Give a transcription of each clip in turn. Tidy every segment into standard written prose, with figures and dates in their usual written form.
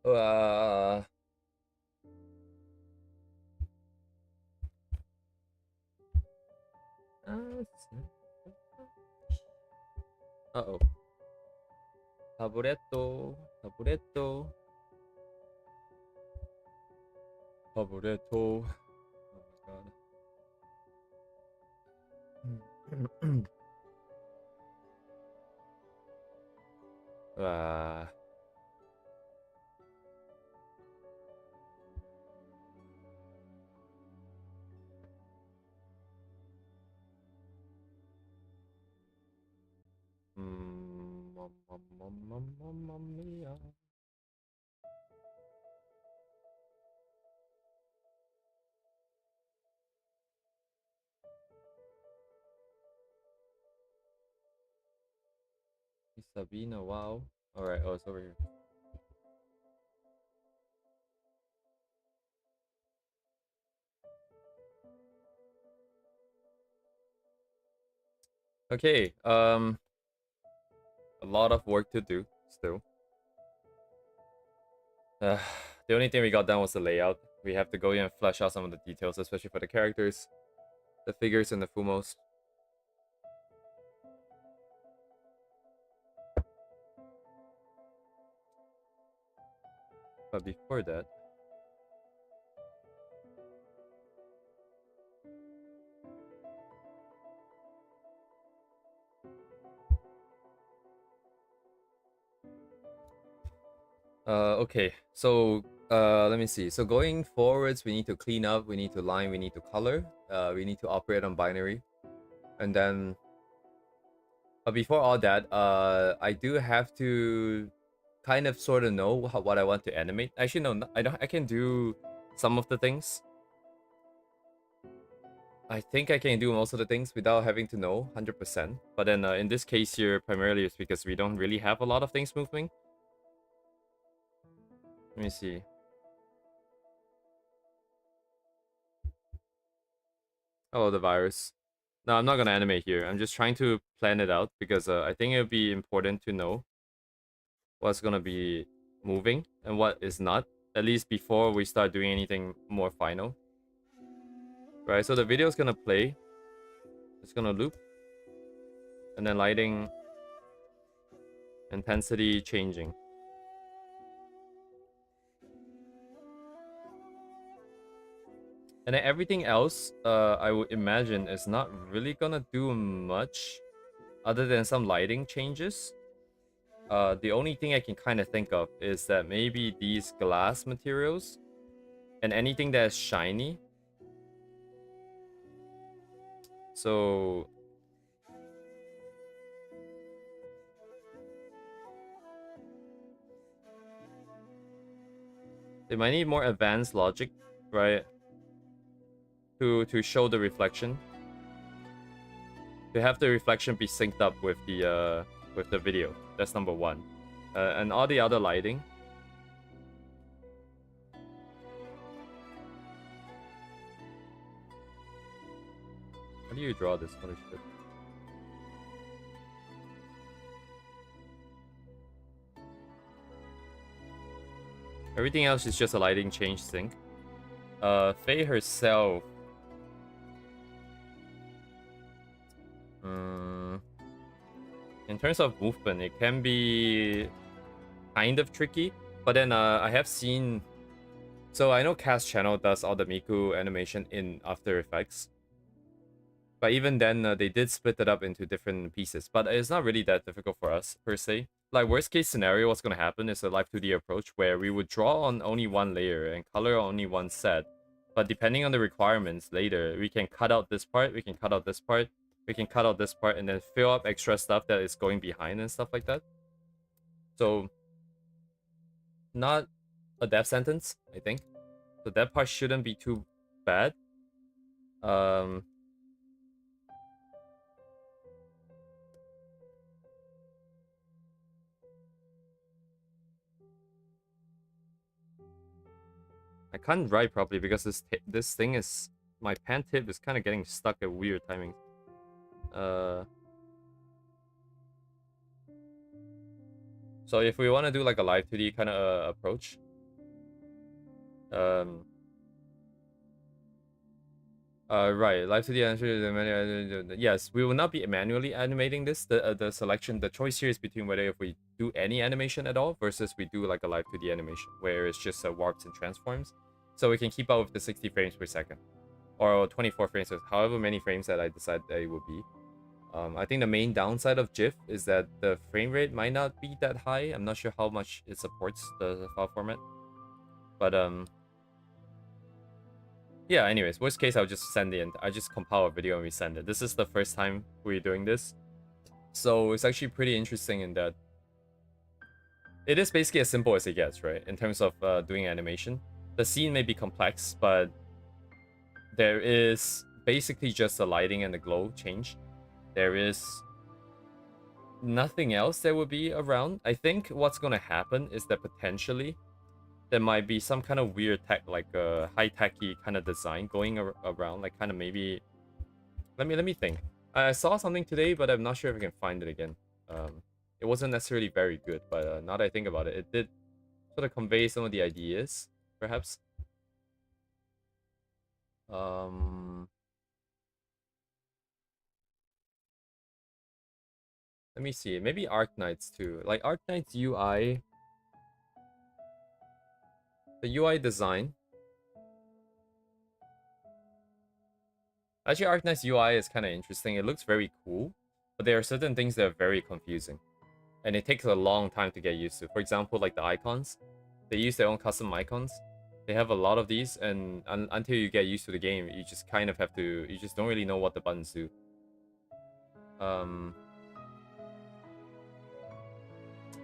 Uh, uh-oh. Taburetto. Taburetto. Taburetto. Oh my god. Mamma mia. Sabina, wow. Alright, oh, it's over here. Okay, a lot of work to do still. The only thing we got done was the layout. We have to go in and flesh out some of the details, especially for the characters, the figures, and the Fumos. But before that, okay, so let me see. So going forwards, we need to clean up, we need to line, we need to color, we need to operate on binary, and then. But before all that, I do have to kind of sort of know what I want to animate. Actually, no, I don't. I can do some of the things. I think I can do most of the things without having to know 100%. But then in this case here, primarily it's because we don't really have a lot of things moving. Let me see. Oh, the virus. No, I'm not gonna animate here. I'm just trying to plan it out because I think it would be important to know what's gonna be moving and what is not, at least before we start doing anything more final. Right, so the video is gonna play. It's gonna loop. And then lighting intensity changing. And then everything else, I would imagine, is not really gonna do much other than some lighting changes. The only thing I can kind of think of is that maybe these glass materials and anything that is shiny. So they might need more advanced logic, right? To show the reflection. To have the reflection be synced up with the video. That's number one. And all the other lighting. How do you draw this? Holy shit. Everything else is just a lighting change sync. Faye herself. In terms of movement, it can be kind of tricky. But then I have seen. So I know Cast Channel does all the Miku animation in After Effects. But even then, they did split it up into different pieces. But it's not really that difficult for us, per se. Like, worst case scenario, what's going to happen is a Live 2D approach where we would draw on only one layer and color only one set. But depending on the requirements later, we can cut out this part, we can cut out this part, we can cut out this part, and then fill up extra stuff that is going behind and stuff like that. So, not a death sentence, I think. So that part shouldn't be too bad. I can't write properly because this thing is, my pen tip is kind of getting stuck at weird timing. So if we want to do like a live 2D kind of approach, Um, right. Live to the answer. Yes, we will not be manually animating this. The selection, the choice here is between whether if we do any animation at all versus we do like a live to the animation where it's just warps and transforms. So we can keep up with the 60 frames per second or 24 frames, however many frames that I decide that it will be. I think the main downside of GIF is that the frame rate might not be that high. I'm not sure how much it supports the file format, but yeah, anyways, worst case, I'll just send it. I just compile a video and we send it. This is the first time we're doing this. So it's actually pretty interesting in that it is basically as simple as it gets, right? In terms of doing animation. The scene may be complex, but there is basically just the lighting and the glow change. There is nothing else that would be around. I think what's going to happen is that potentially there might be some kind of weird tech, like a high-techy kind of design going around, like kind of maybe... Let me think. I saw something today, but I'm not sure if I can find it again. It wasn't necessarily very good, but now that I think about it, it did sort of convey some of the ideas, perhaps. Let me see. Maybe Arknights too. Like Arknights UI, the UI design. Actually, Arknight's UI is kind of interesting. It looks very cool, but there are certain things that are very confusing. And it takes a long time to get used to. For example, like the icons. They use their own custom icons. They have a lot of these, and until you get used to the game, you just kind of have to... You just don't really know what the buttons do.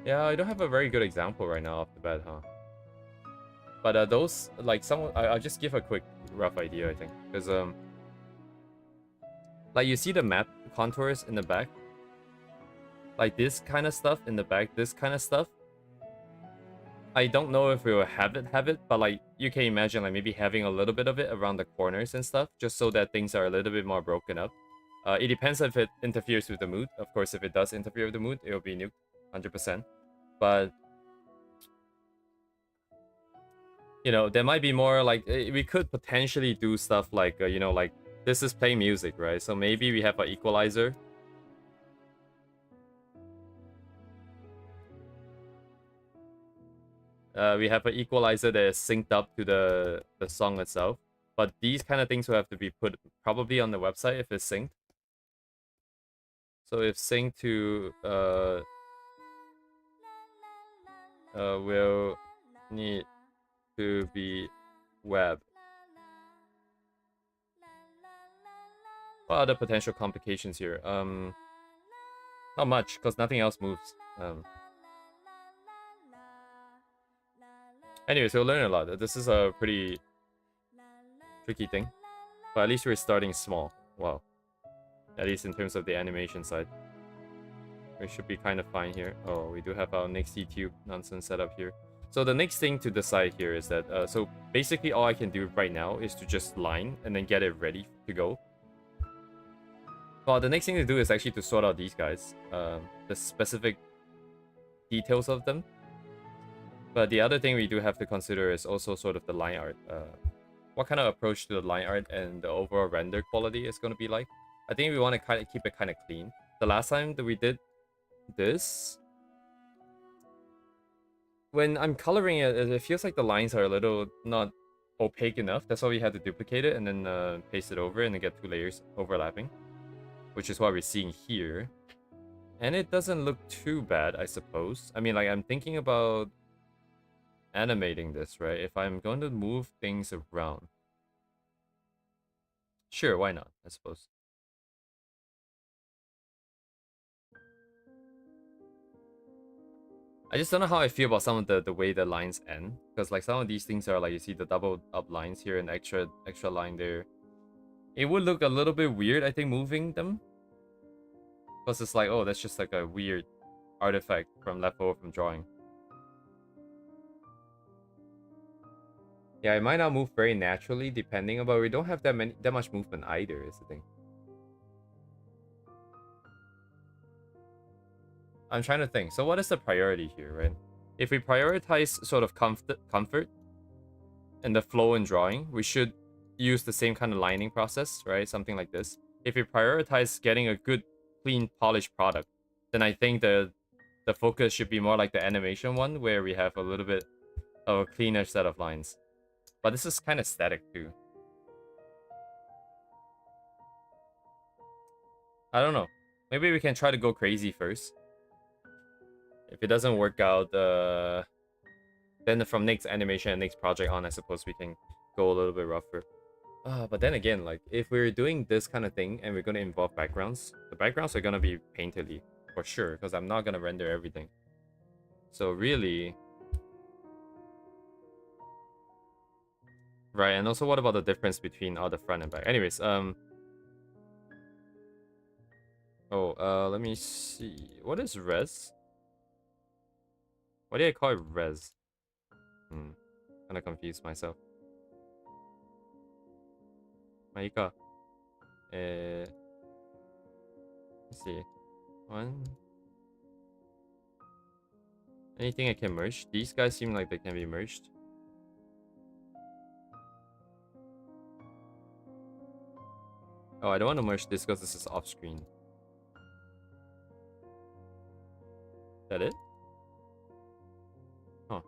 Yeah, I don't have a very good example right now off the bat, huh? But those, like, I'll just give a quick rough idea, I think. Because, like, you see the map contours in the back? Like, this kind of stuff in the back, this kind of stuff. I don't know if we will have it, but, like, you can imagine, like, maybe having a little bit of it around the corners and stuff, just so that things are a little bit more broken up. It depends if it interferes with the mood. Of course, if it does interfere with the mood, it'll be nuked 100%. But, you know, there might be more, like, we could potentially do stuff like, you know, like, this is playing music, right? So maybe we have an equalizer. We have an equalizer that is synced up to the song itself. But these kind of things will have to be put probably on the website if it's synced. So if synced to will need to be web. What other potential complications here? Not much, because nothing else moves. Anyways, we'll learn a lot. This is a pretty tricky thing. But at least we're starting small. Wow. At least in terms of the animation side. We should be kind of fine here. Oh, we do have our next YouTube nonsense set up here. So the next thing to decide here is that... so basically all I can do right now is to just line and then get it ready to go. Well, the next thing to do is actually to sort out these guys. The specific details of them. But the other thing we do have to consider is also sort of the line art. What kind of approach to the line art and the overall render quality is going to be like. I think we want to kind of keep it kind of clean. The last time that we did this, when I'm coloring it, it feels like the lines are a little not opaque enough. That's why we had to duplicate it and then paste it over and then get 2 layers overlapping. Which is what we're seeing here. And it doesn't look too bad, I suppose. I mean, like, I'm thinking about animating this, right? If I'm going to move things around. Sure, why not, I suppose. I just don't know how I feel about some of the way the lines end. Because, like, some of these things are, like, you see the double up lines here and extra line there. It would look a little bit weird, I think, moving them. Because it's like, oh, that's just like a weird artifact from left over from drawing. Yeah, it might not move very naturally, depending, but we don't have that much movement either, is the thing. I'm trying to think. So what is the priority here, right? If we prioritize sort of comfort, and the flow in drawing, we should use the same kind of lining process, right? Something like this. If we prioritize getting a good, clean, polished product, then I think the focus should be more like the animation one, where we have a little bit of a cleaner set of lines. But this is kind of static too. I don't know. Maybe we can try to go crazy first. If it doesn't work out, then from next animation and next project on, I suppose we can go a little bit rougher. But then again, like, if we're doing this kind of thing and we're going to involve backgrounds, the backgrounds are going to be painterly, for sure, because I'm not going to render everything. So really... Right, and also what about the difference between the front and back? Anyways, let me see. What is res? Why did I call it res? Kinda confused myself. Maika. Let's see. One. Anything I can merge? These guys seem like they can be merged. Oh, I don't want to merge this because this is off screen. Is that it? Huh.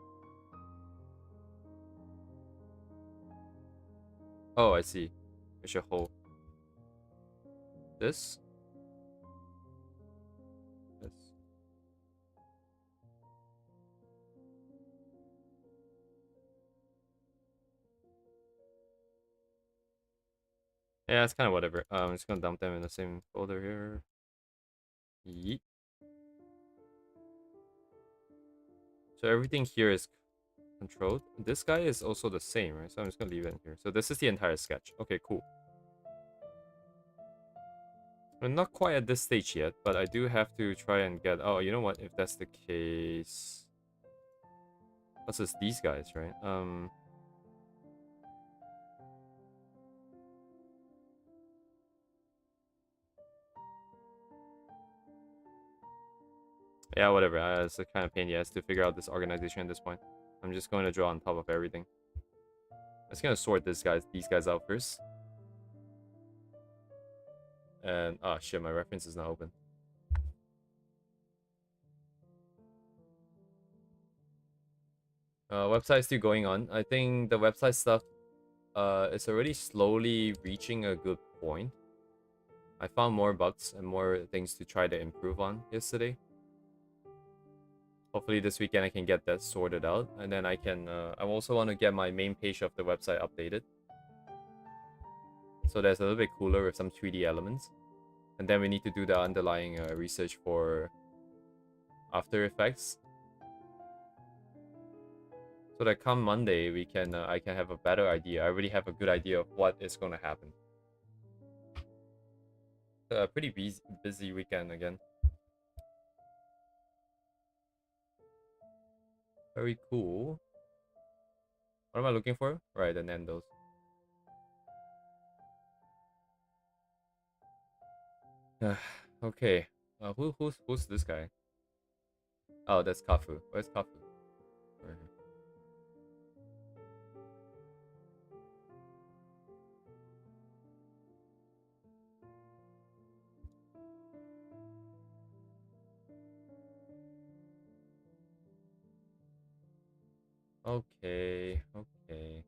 Oh, I see. We should hold this. This. Yeah, it's kind of whatever. I'm just gonna dump them in the same folder here. Yeet. So everything here is controlled. This guy is also the same, right? So I'm just gonna leave it in here. So this is the entire sketch. Okay, cool. We're not quite at this stage yet, but I do have to try and get... Oh, you know what? If that's the case... What's this? These guys, right? Yeah, whatever. It's a kind of pain in the ass to figure out this organization at this point. I'm just going to draw on top of everything. I'm just gonna sort these guys out first. And oh shit, my reference is not open. Website still going on. I think the website stuff is already slowly reaching a good point. I found more bugs and more things to try to improve on yesterday. Hopefully this weekend I can get that sorted out, and then I can I also want to get my main page of the website updated, so that's a little bit cooler with some 3D elements. And then we need to do the underlying research for After Effects, so that come Monday we can I can have a better idea. I already have a good idea of what is going to happen. A pretty busy weekend again. Very cool. What am I looking for? Right, the Nando's. Okay. Who's this guy? Oh, that's Kafu. Where's Kafu? Right here. Okay, okay.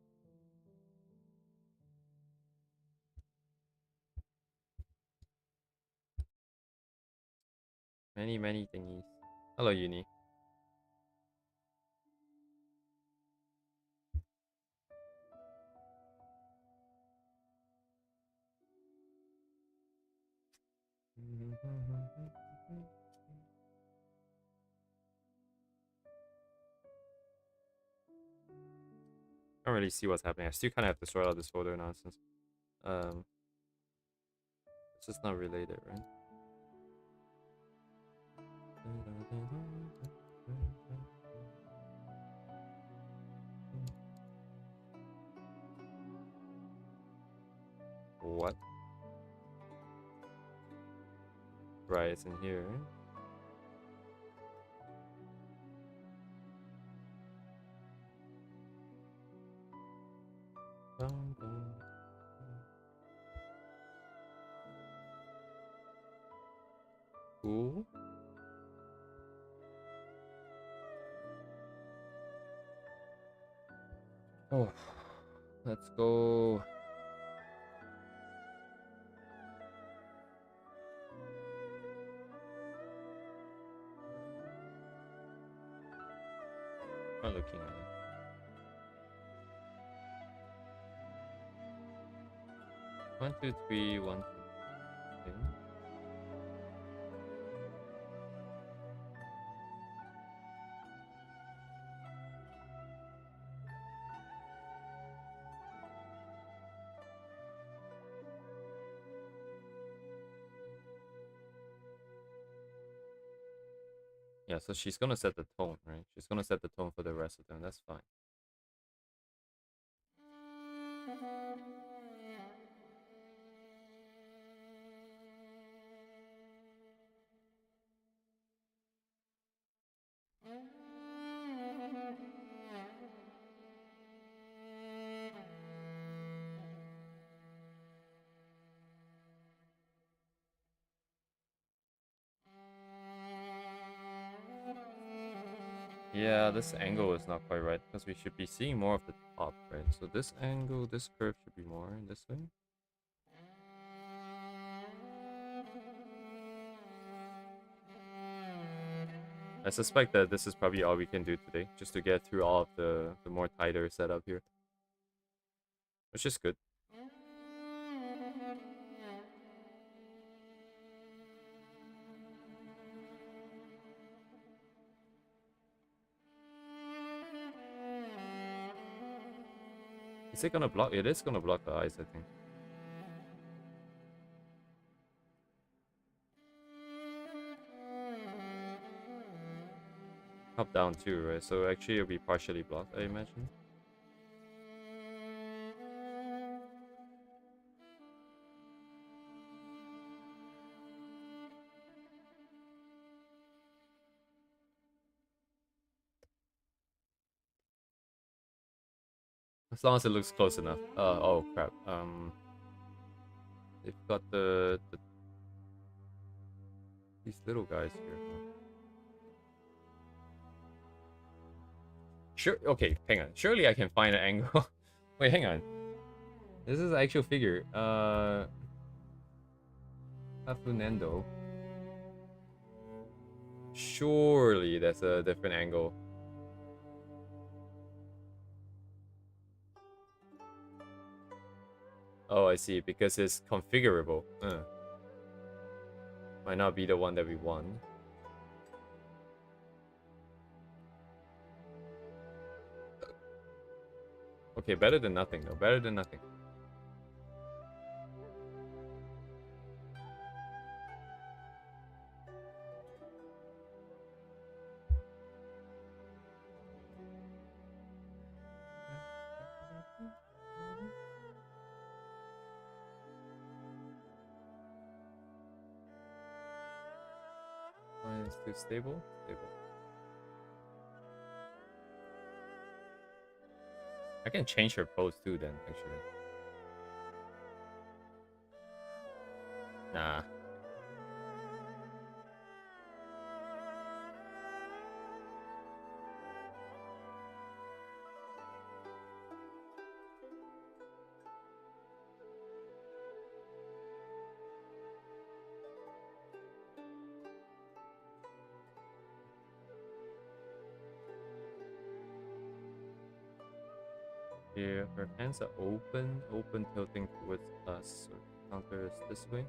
Many thingies. Hello, Uni. Can't really see what's happening. I still kind of have to sort out this photo nonsense. It's just not related, right? What? Right, it's in here. Dum, dum. Cool. Oh, let's go. I'm looking at it. 1, 2, 3, 1, 2. Okay. Yeah, so she's gonna set the tone, right? She's gonna set the tone for the rest of them. That's fine. Yeah, this angle is not quite right because we should be seeing more of the top, right? So this angle, this curve should be more this way. I suspect that this is probably all we can do today, just to get through all of the more tighter setup here, which is good. Is it gonna block? It is gonna block the eyes, I think. Up down too, right? So actually it'll be partially blocked, I imagine. As long as it looks close enough. Oh crap. They've got these little guys here. Sure. Okay, hang on. Surely I can find an angle. Wait, hang on. This is an actual figure. Hafunendo. Surely that's a different angle. Oh, I see. Because it's configurable. Might not be the one that we want. Okay, better than nothing though. Better than nothing. It's too stable. Stable. I can change her pose too then, actually. Nah. Here, her hands are open tilting towards us. So counter is this way.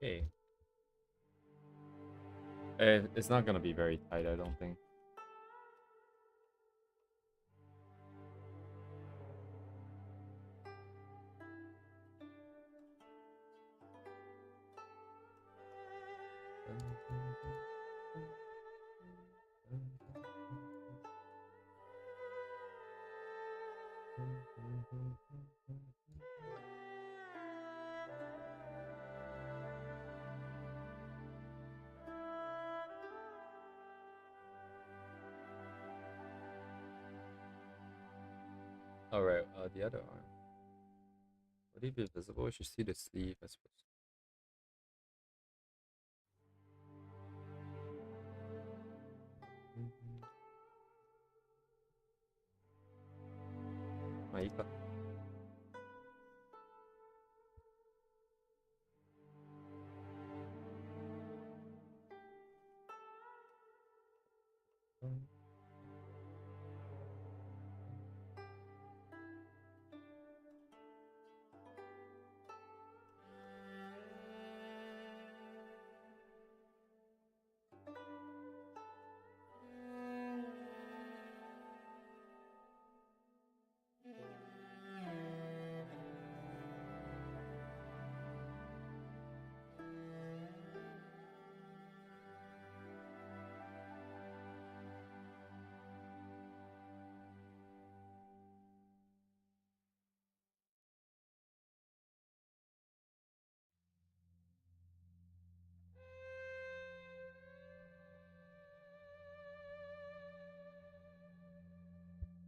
Okay. It's not gonna be very tight, I don't think. Alright, the other arm. Would it be visible? We should see the sleeve, I suppose. Maika.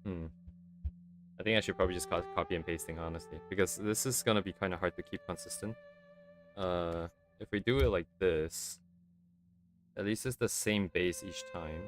Hmm. I think I should probably just copy and pasting, honestly, because this is gonna be kind of hard to keep consistent. If we do it like this, at least it's the same base each time.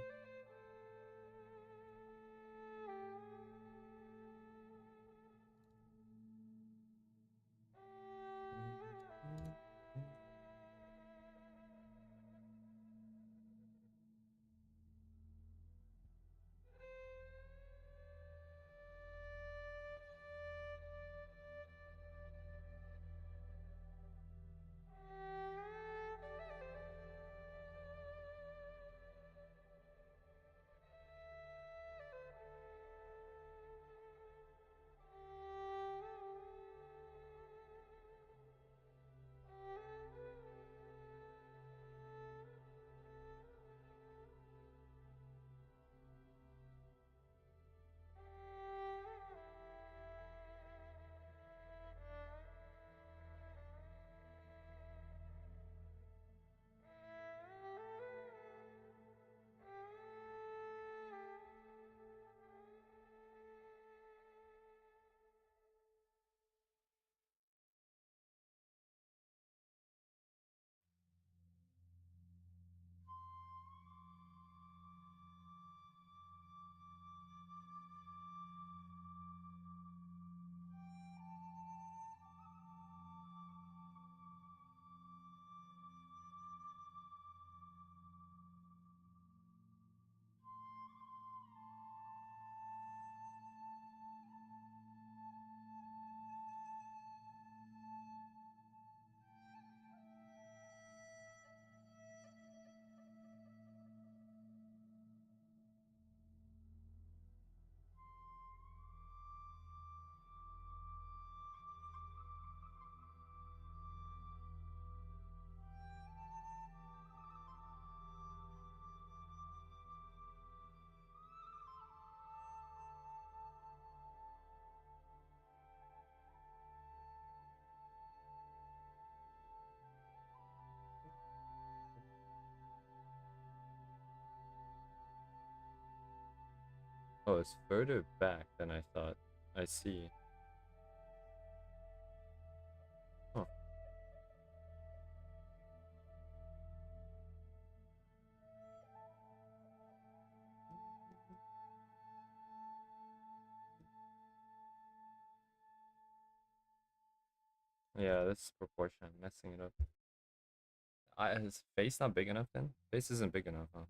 Oh, it's further back than I thought. I see. Huh. Yeah, this proportion, I'm messing it up. Is face not big enough then? Face isn't big enough, huh?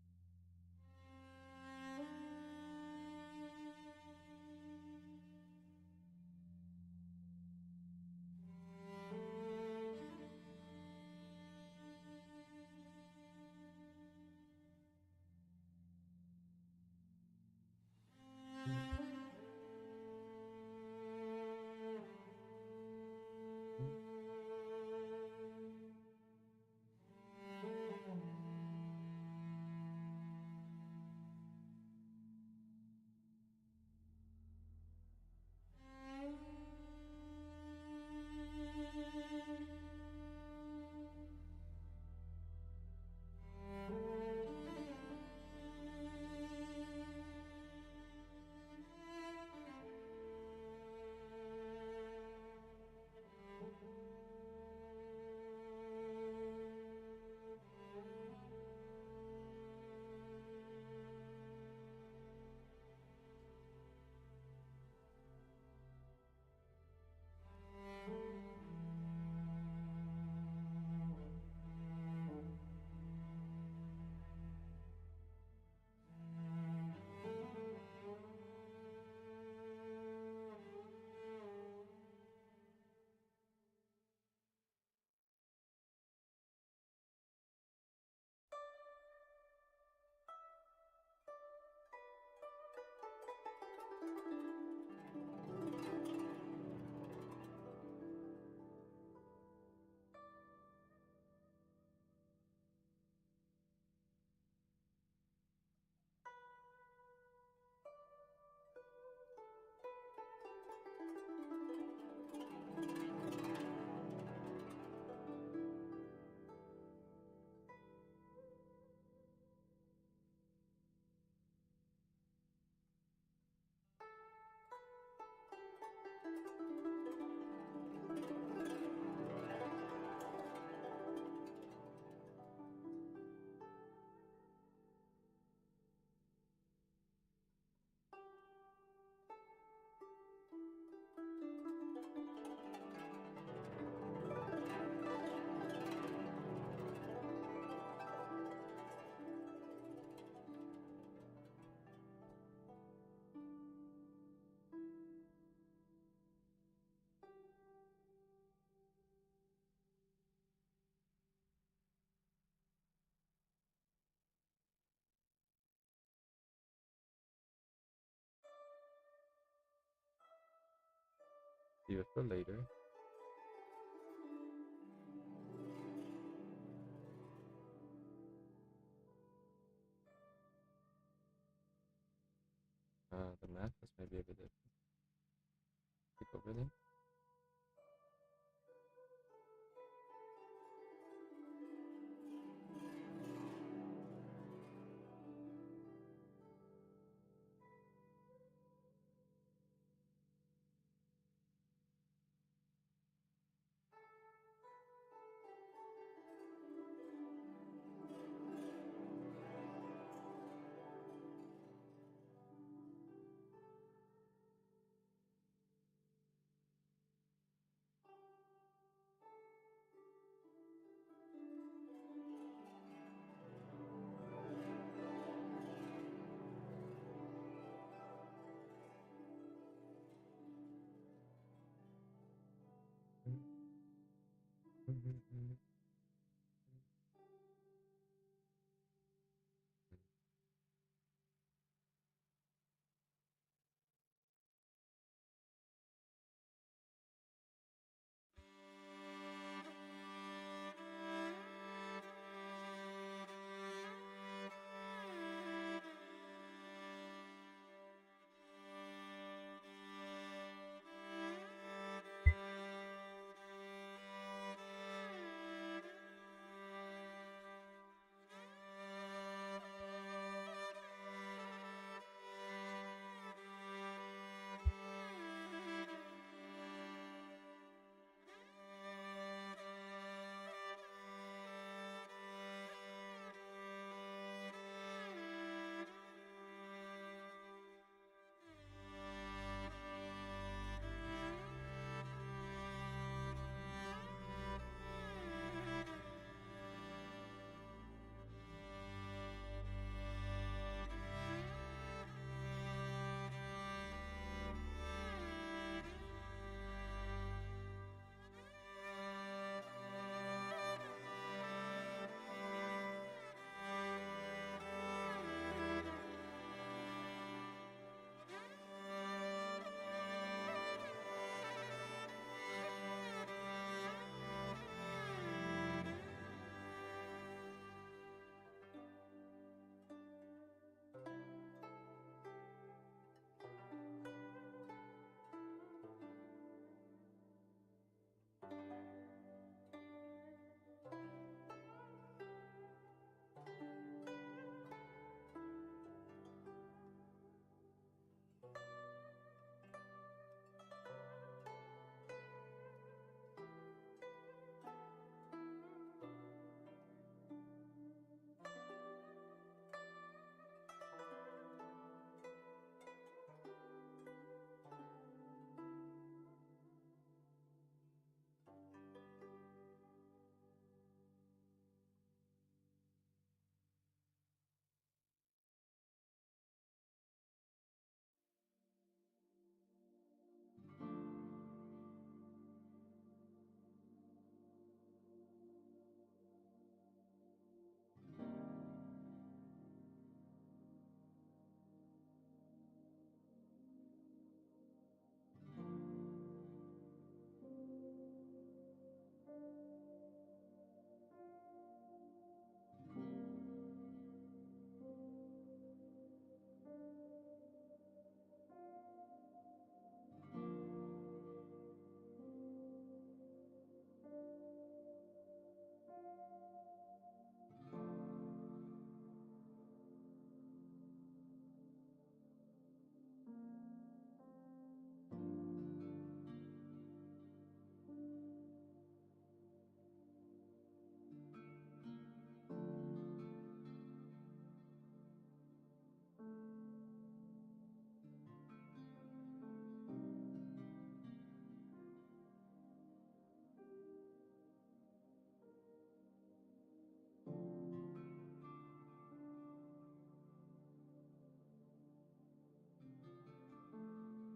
Leave it for later. The manifest might be a bit different. Click over there.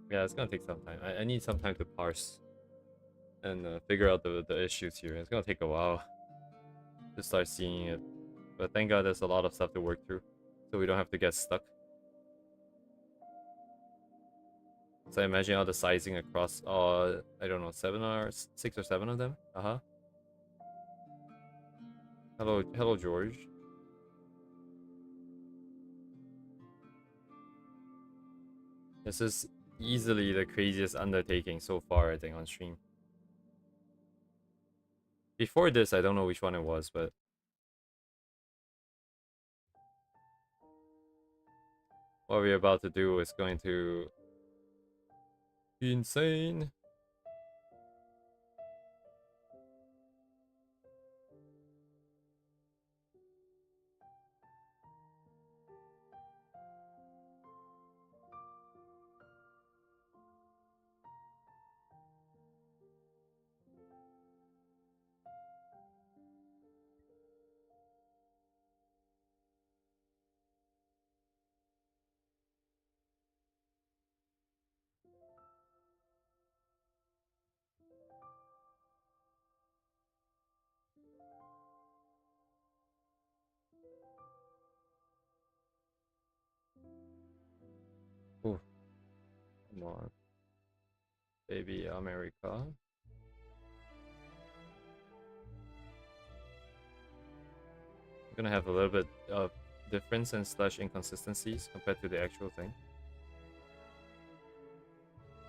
Yeah, it's gonna take some time. I need some time to parse and figure out the issues here. It's gonna take a while to start seeing it. But thank God there's a lot of stuff to work through. So we don't have to get stuck. So imagine all the sizing across, I don't know, 6 or 7 of them. Hello, George. This is easily the craziest undertaking so far, I think, on stream. Before this, I don't know which one it was, but what we're about to do is going to be insane. Ooh, come on. Baby America. I'm gonna have a little bit of difference and slash inconsistencies compared to the actual thing.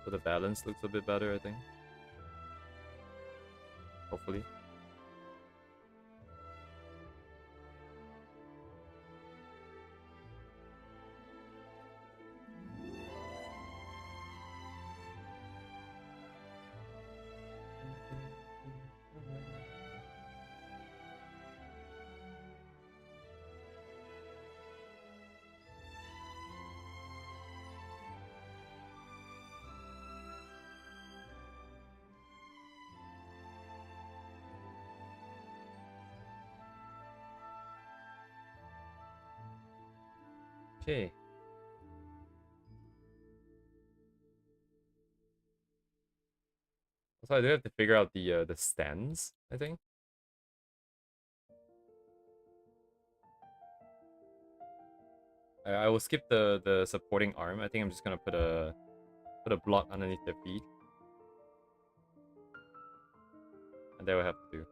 So the balance looks a bit better, I think. Hopefully. Okay. So I do have to figure out the stands, I think. I will skip the supporting arm. I think I'm just gonna put a block underneath their feet. And that will have to do.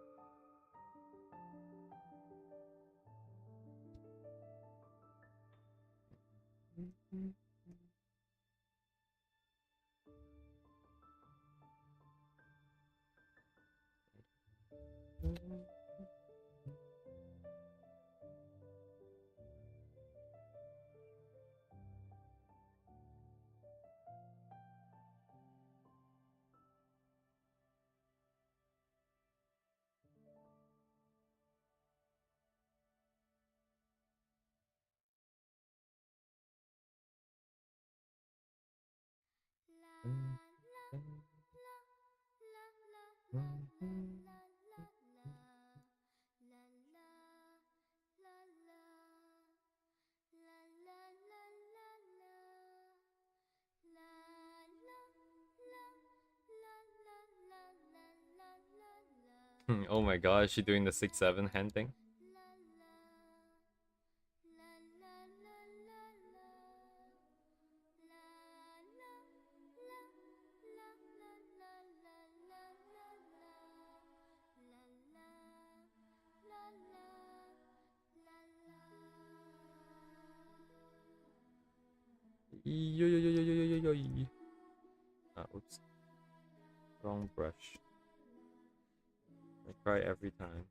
Oh my god, is she doing the 6-7 hand thing? Yo yo yo yo yo yo yo yo. Ah, oops. Wrong brush. I cry every time.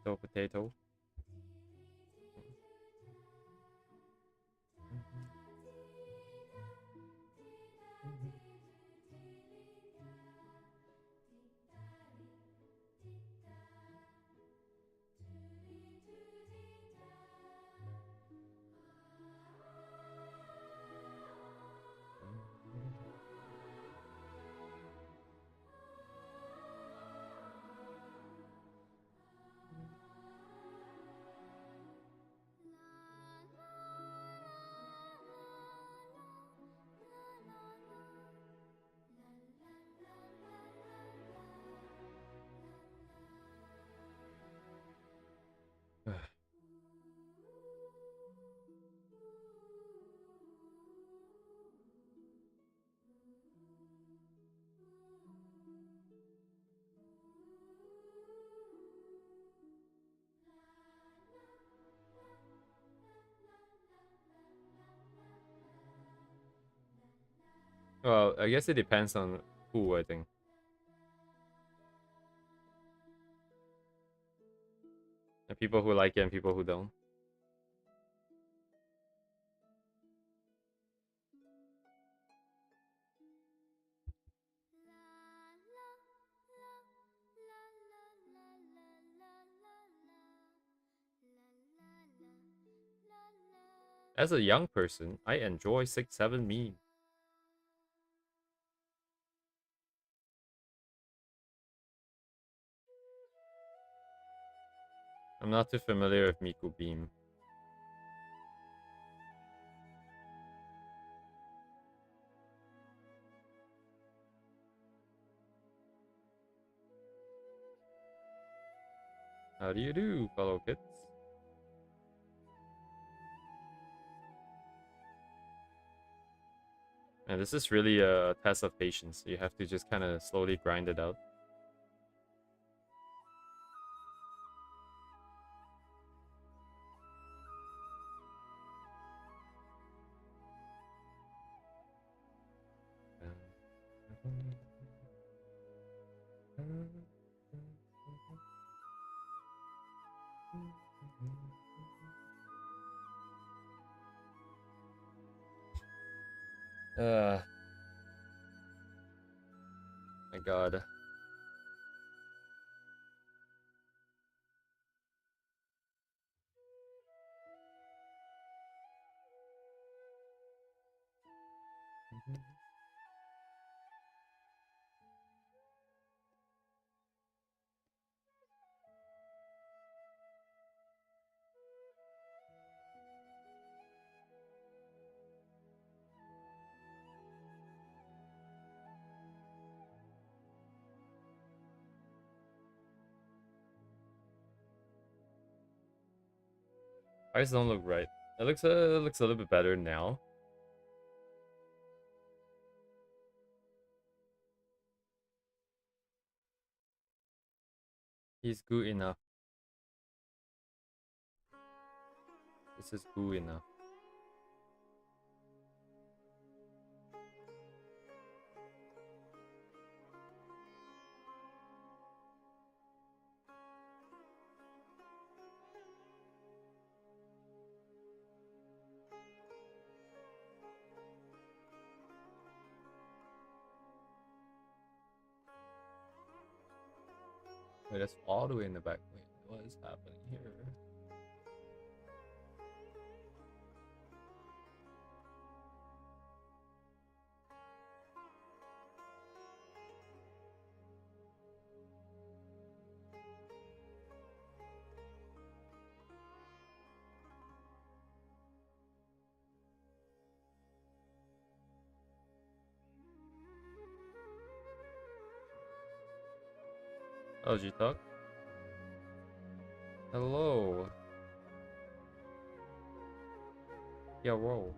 Potato. Well, I guess it depends on who, I think. And people who like it and people who don't. As a young person, I enjoy 6-7 meme. I'm not too familiar with Miku Beam. How do you do, fellow kids? And this is really a test of patience. You have to just kind of slowly grind it out. My God. Eyes don't look right. It looks a little bit better now. He's good enough. This is good enough. Wait, that's all the way in the back. Wait, what is happening here? Oh, G-Talk? Hello. Yeah, whoa.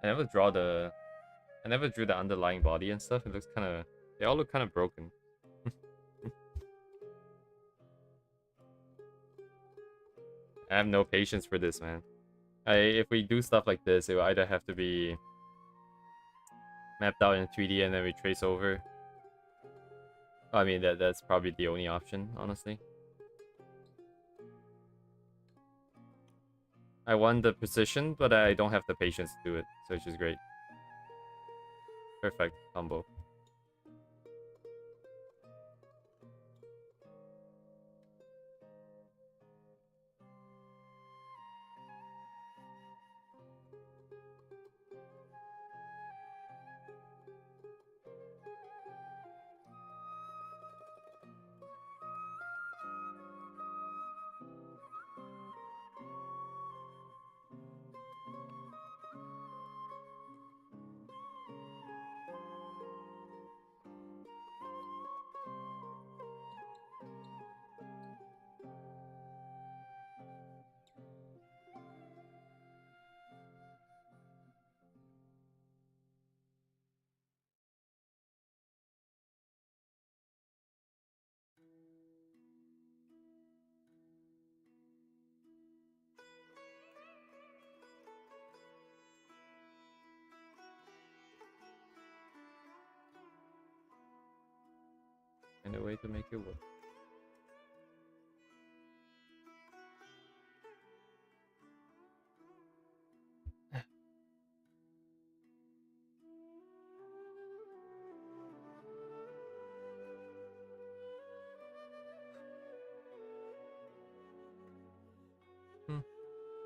I never draw the... I never drew the underlying body and stuff. It looks kind of... They all look kind of broken. I have no patience for this, man. If we do stuff like this, it will either have to be mapped out in 3D and then we trace over. I mean, that's probably the only option, honestly. I want the precision, but I don't have the patience to do it, so it's just great. Perfect combo. Find a way to make it work.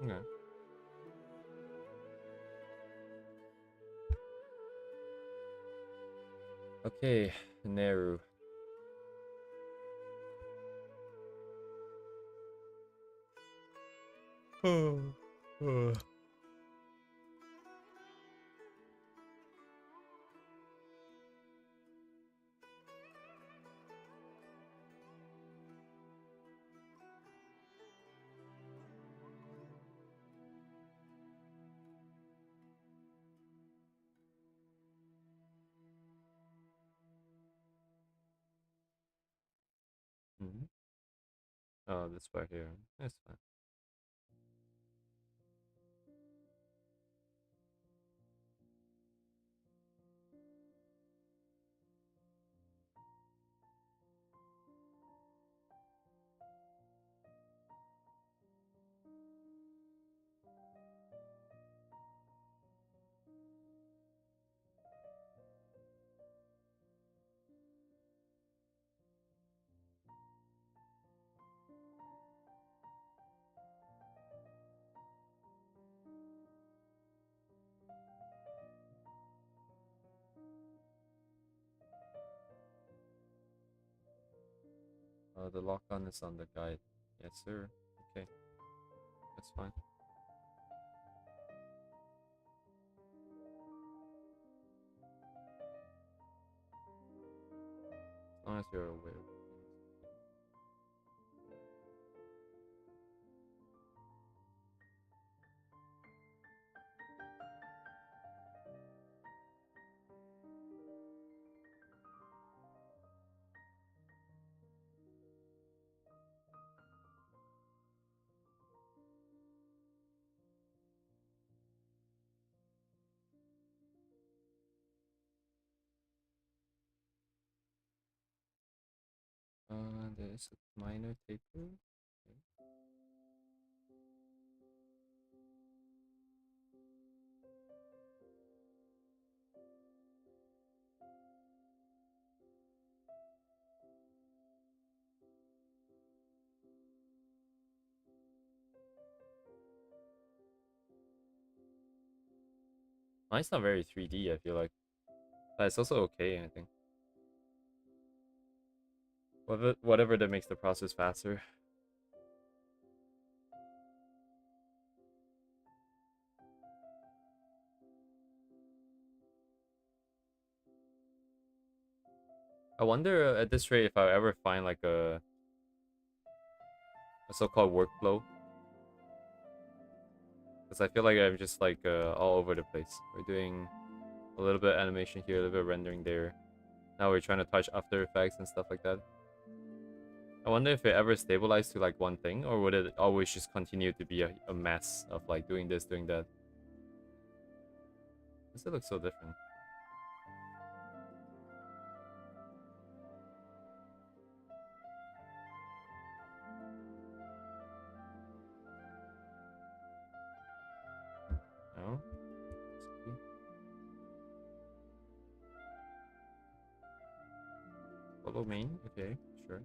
Okay. Okay, Neru. Oh, this part here. That's fine. The lock-on is on the guide. Yes, sir. Okay, that's fine. As long as you're aware. There's a minor taper. Okay. Mine's not very 3D, I feel like. But it's also okay, I think. Whatever that makes the process faster. I wonder at this rate if I ever find like a so-called workflow. Because I feel like I'm just like all over the place. We're doing a little bit of animation here, a little bit of rendering there. Now we're trying to touch After Effects and stuff like that. I wonder if it ever stabilized to like one thing, or would it always just continue to be a mess of like doing this, doing that? Does it look so different? No? Follow main? Okay, sure.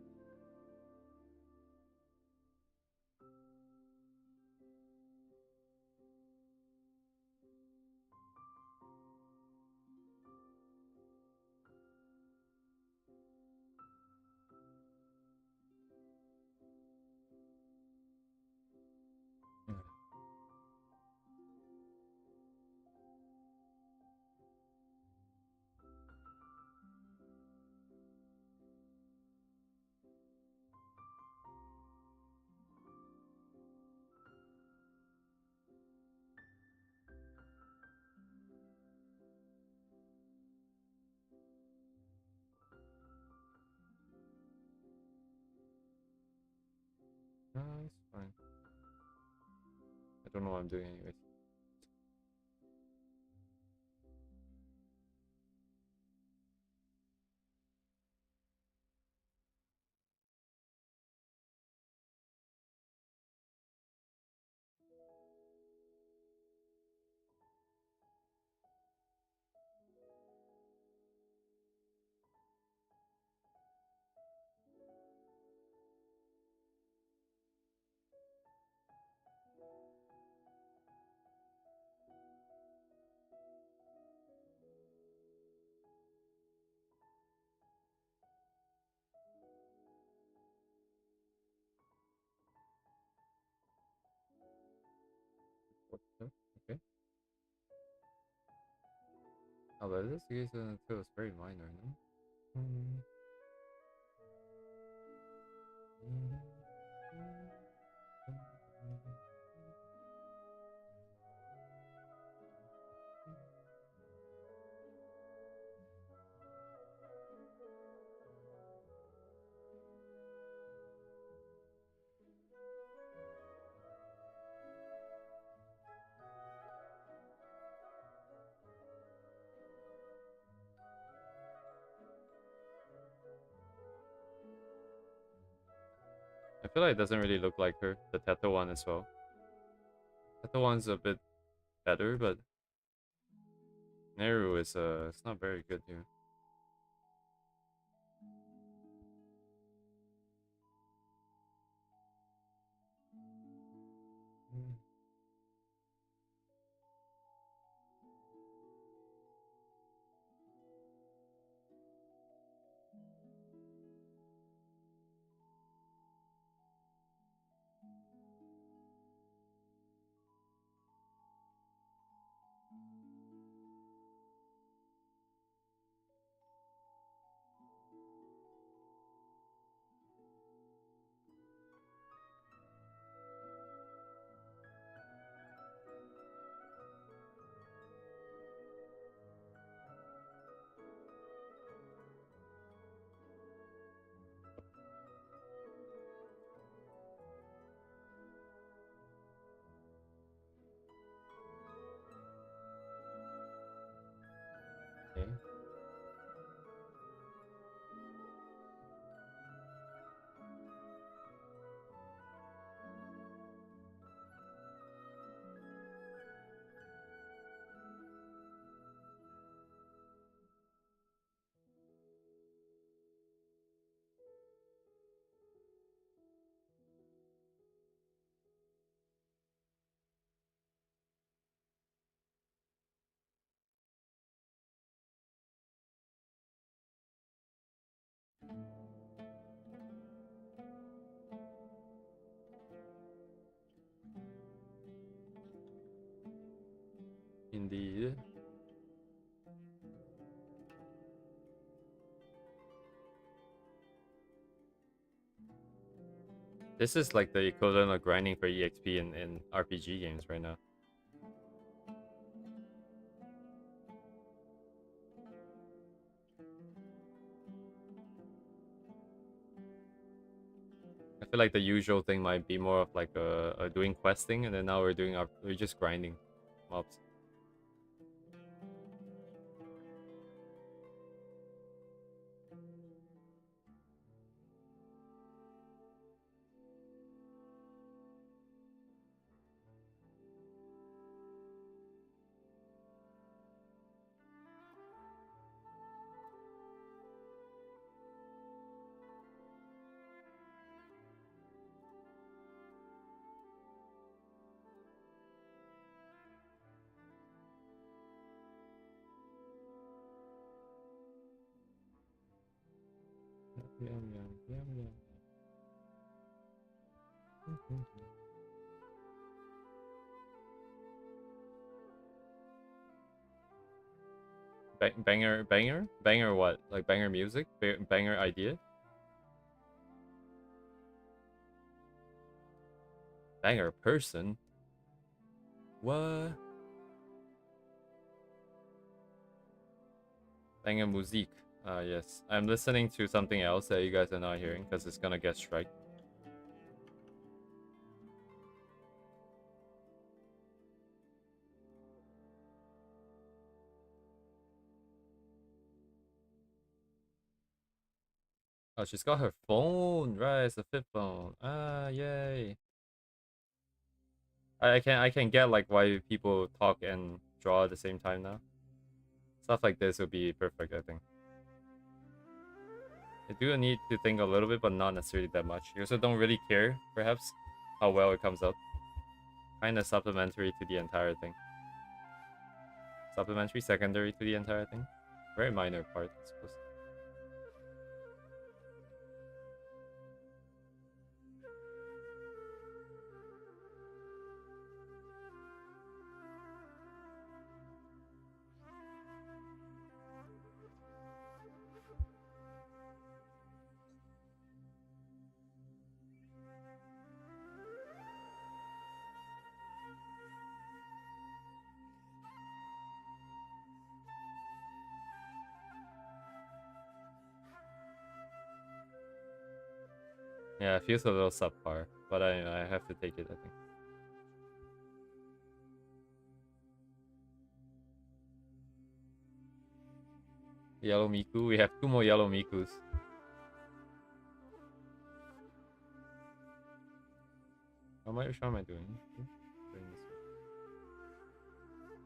No, it's fine. I don't know what I'm doing anyways. What the? Okay. Oh, but this case is very minor, no? I feel like it doesn't really look like her. The Teto one as well. Teto one's a bit better, but Neru is it's not very good here. Okay. Indeed. This is like the equivalent of grinding for EXP in RPG games right now. feel like the usual thing might be more of like a doing questing, and then now we're just grinding mobs. Yum, yum, yum, yum. Banger what? Like banger music? Banger idea? Banger person? What? Banger music. Yes. I'm listening to something else that you guys are not hearing because it's gonna get strike. Oh, she's got her phone. Right, it's a flip phone. Ah, yay. I can get like why people talk and draw at the same time now. Stuff like this would be perfect, I think. I do need to think a little bit, but not necessarily that much. You also don't really care, perhaps, how well it comes out. Kind of supplementary to the entire thing. Supplementary, secondary to the entire thing. Very minor part, I suppose. Yeah, it feels a little subpar, but I have to take it, I think. Yellow Miku, we have 2 more yellow Mikus. Which one am I doing? Doing this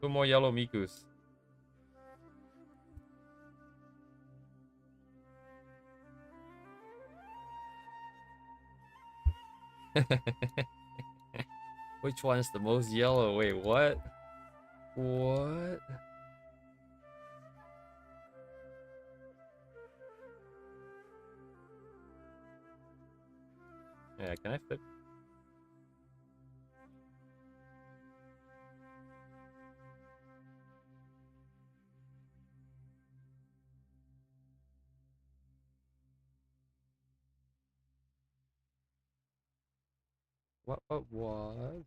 one. 2 more yellow Mikus. Which one's the most yellow? Wait, what? What? Yeah, can I flip? What?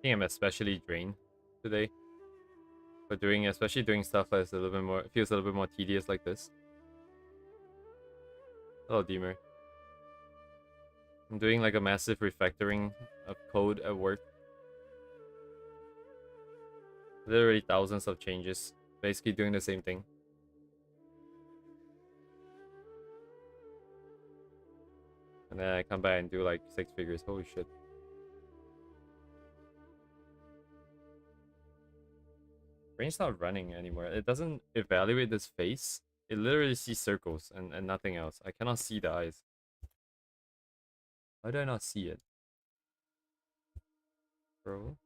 think I'm especially drained today. But especially doing stuff that's a little bit more, feels a little bit more tedious like this. Hello, Deemer. I'm doing like a massive refactoring of code at work. Literally thousands of changes. Basically doing the same thing. And then I come back and do like 6 figures. Holy shit. Brain's not running anymore. It doesn't evaluate this face. It literally sees circles and nothing else. I cannot see the eyes. Why do I not see it? Bro?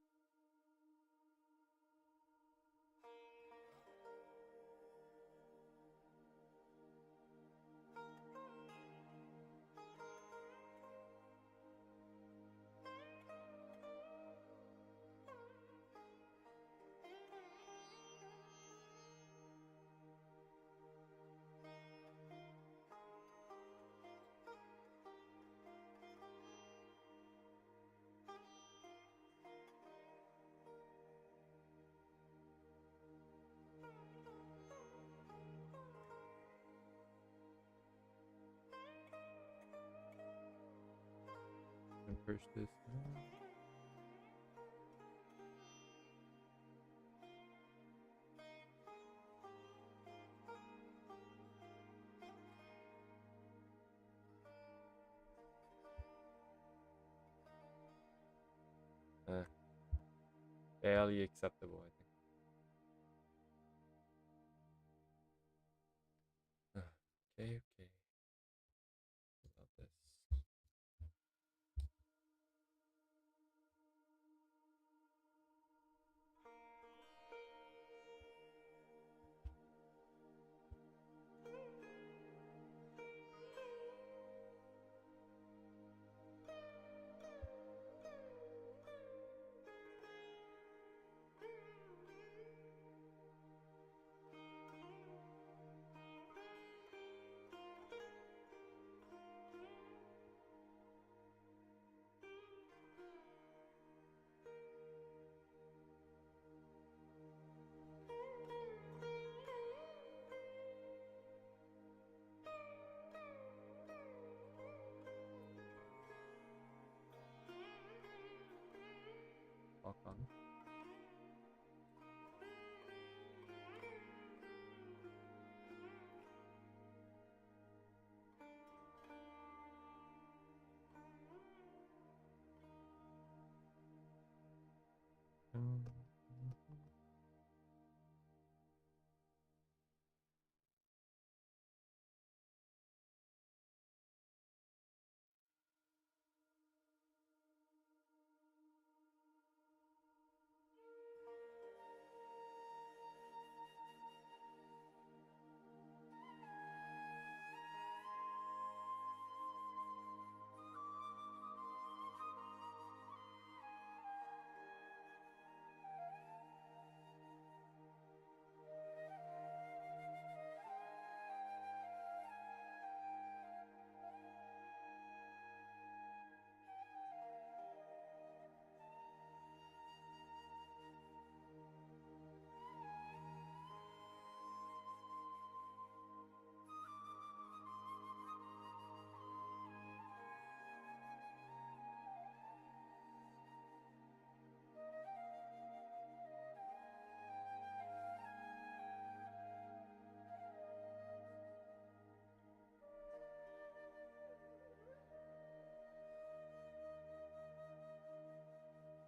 Push this. Barely acceptable, I think. Okay. About this. Walk on.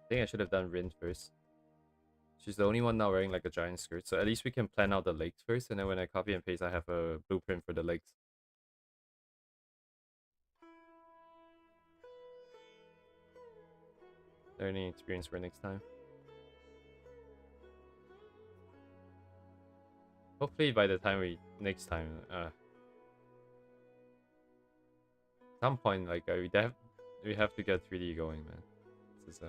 I think I should have done Rin first. She's the only one now wearing like a giant skirt, so at least we can plan out the legs first, and then when I copy and paste, I have a blueprint for the legs. Learning experience for next time. Hopefully by the time next time, some point like we have to get 3D going, man. This is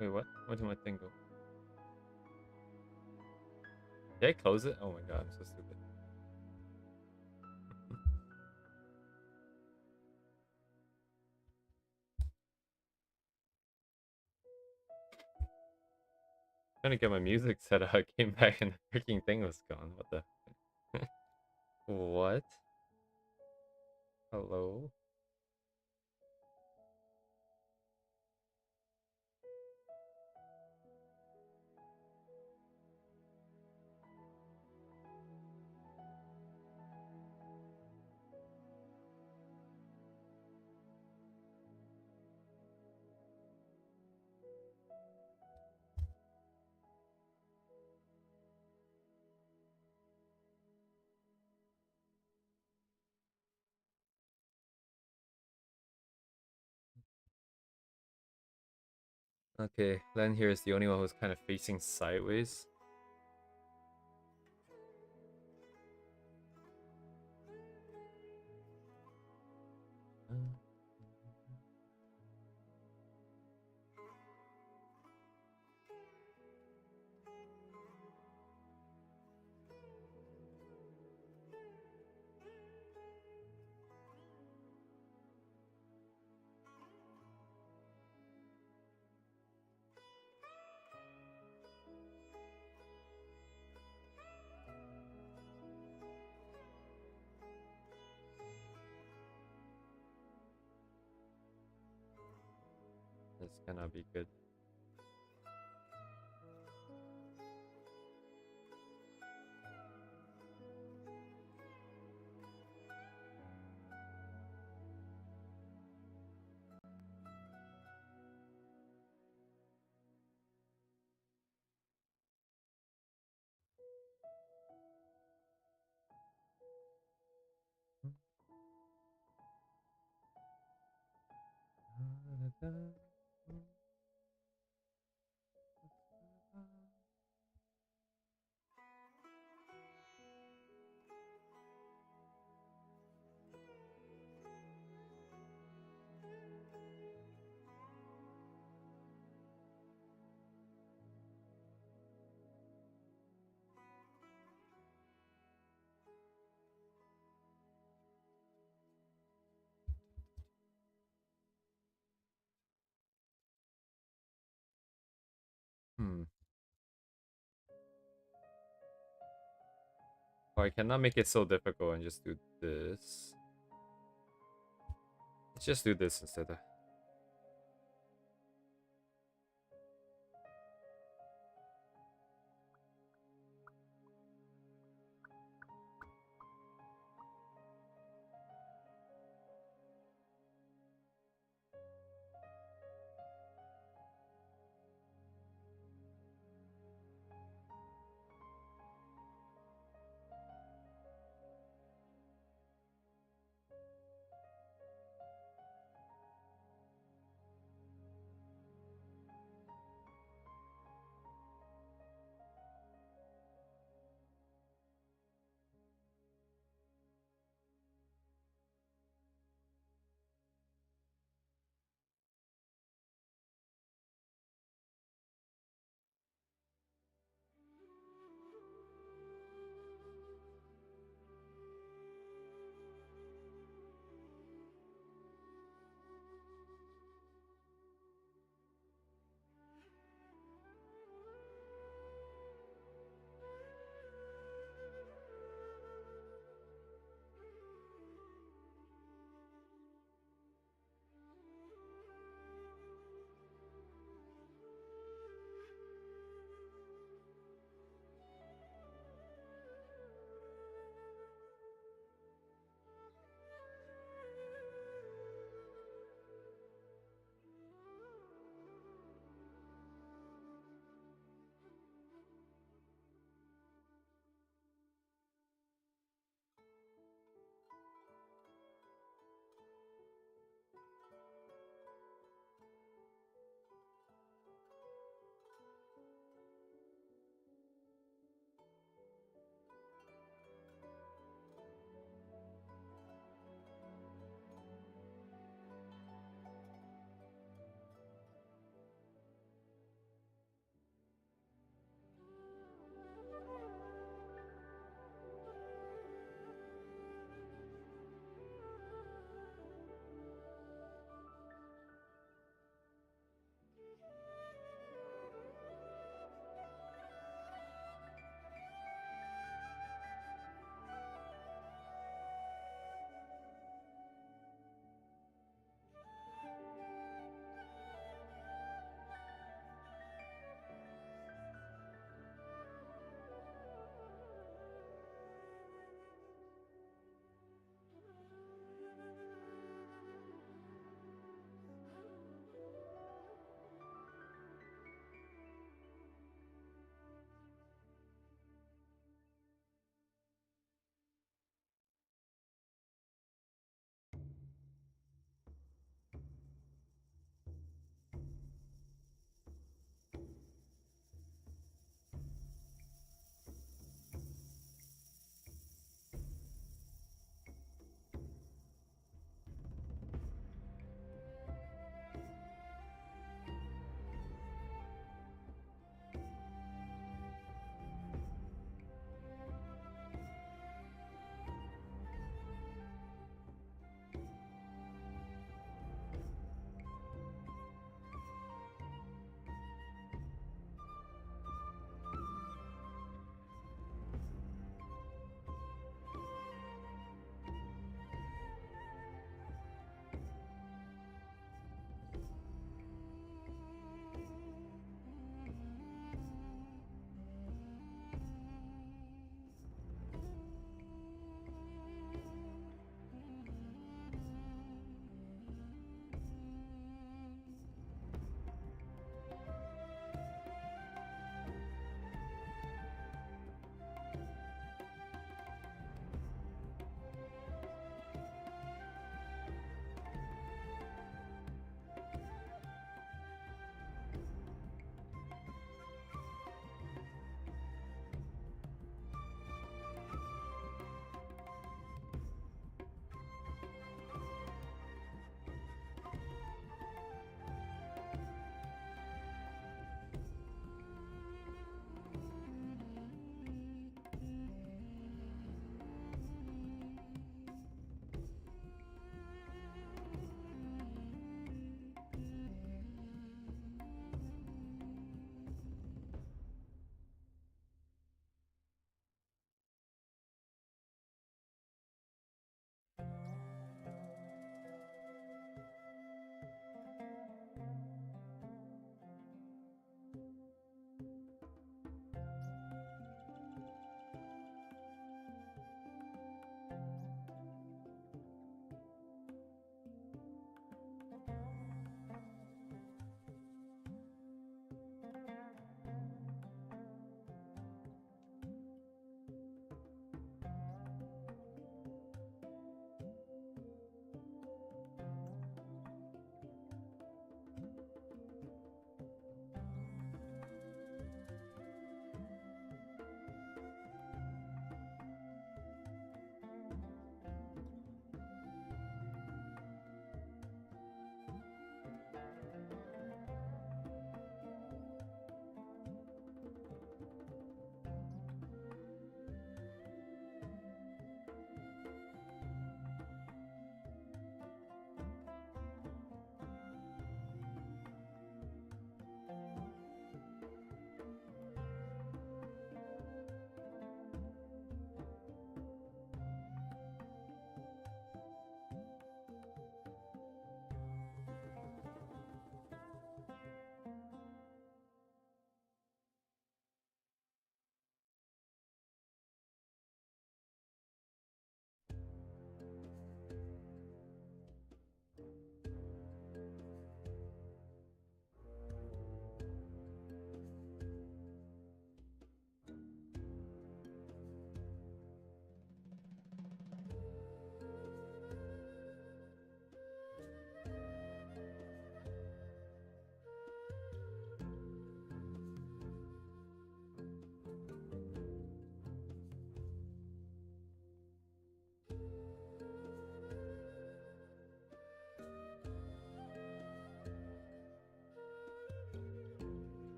Wait, what? Where did my thing go? Did I close it? Oh my god, I'm so stupid. Trying to get my music set up. I came back and the freaking thing was gone. What the? What? Hello? Okay, Len here is the only one who's kind of facing sideways. This cannot be good. Hmm. Oh, I cannot make it so difficult and just do this. Let's just do this instead.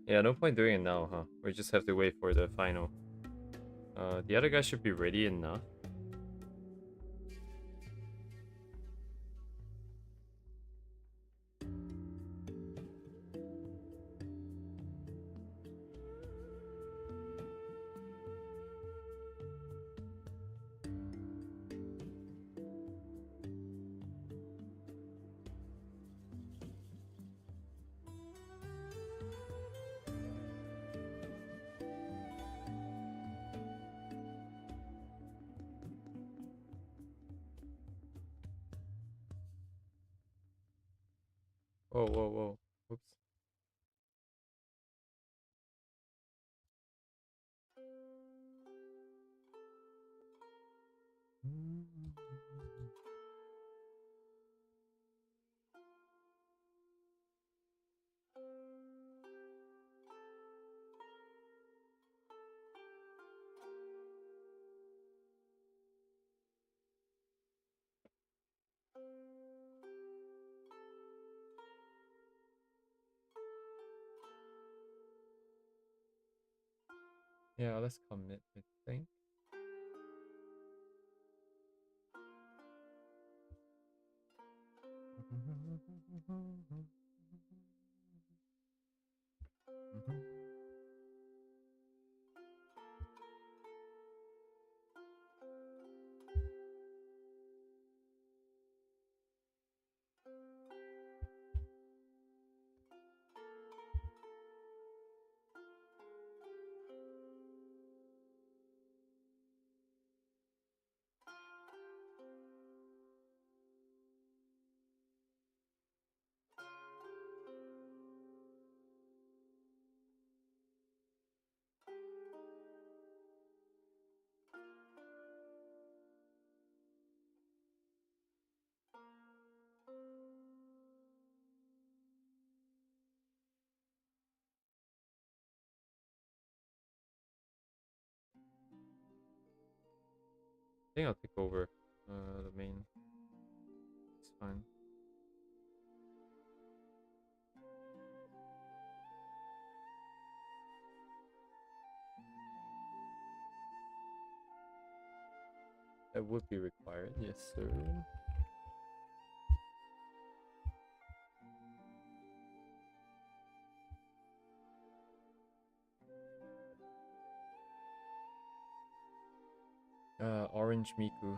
Yeah, no point doing it now, huh? We just have to wait for the final. The other guy should be ready enough. Whoa, whoa, whoa. Oops. Yeah, let's commit, I think. I think I'll take over the main. It's fine. That would be required, yes, sir. Orange Miku.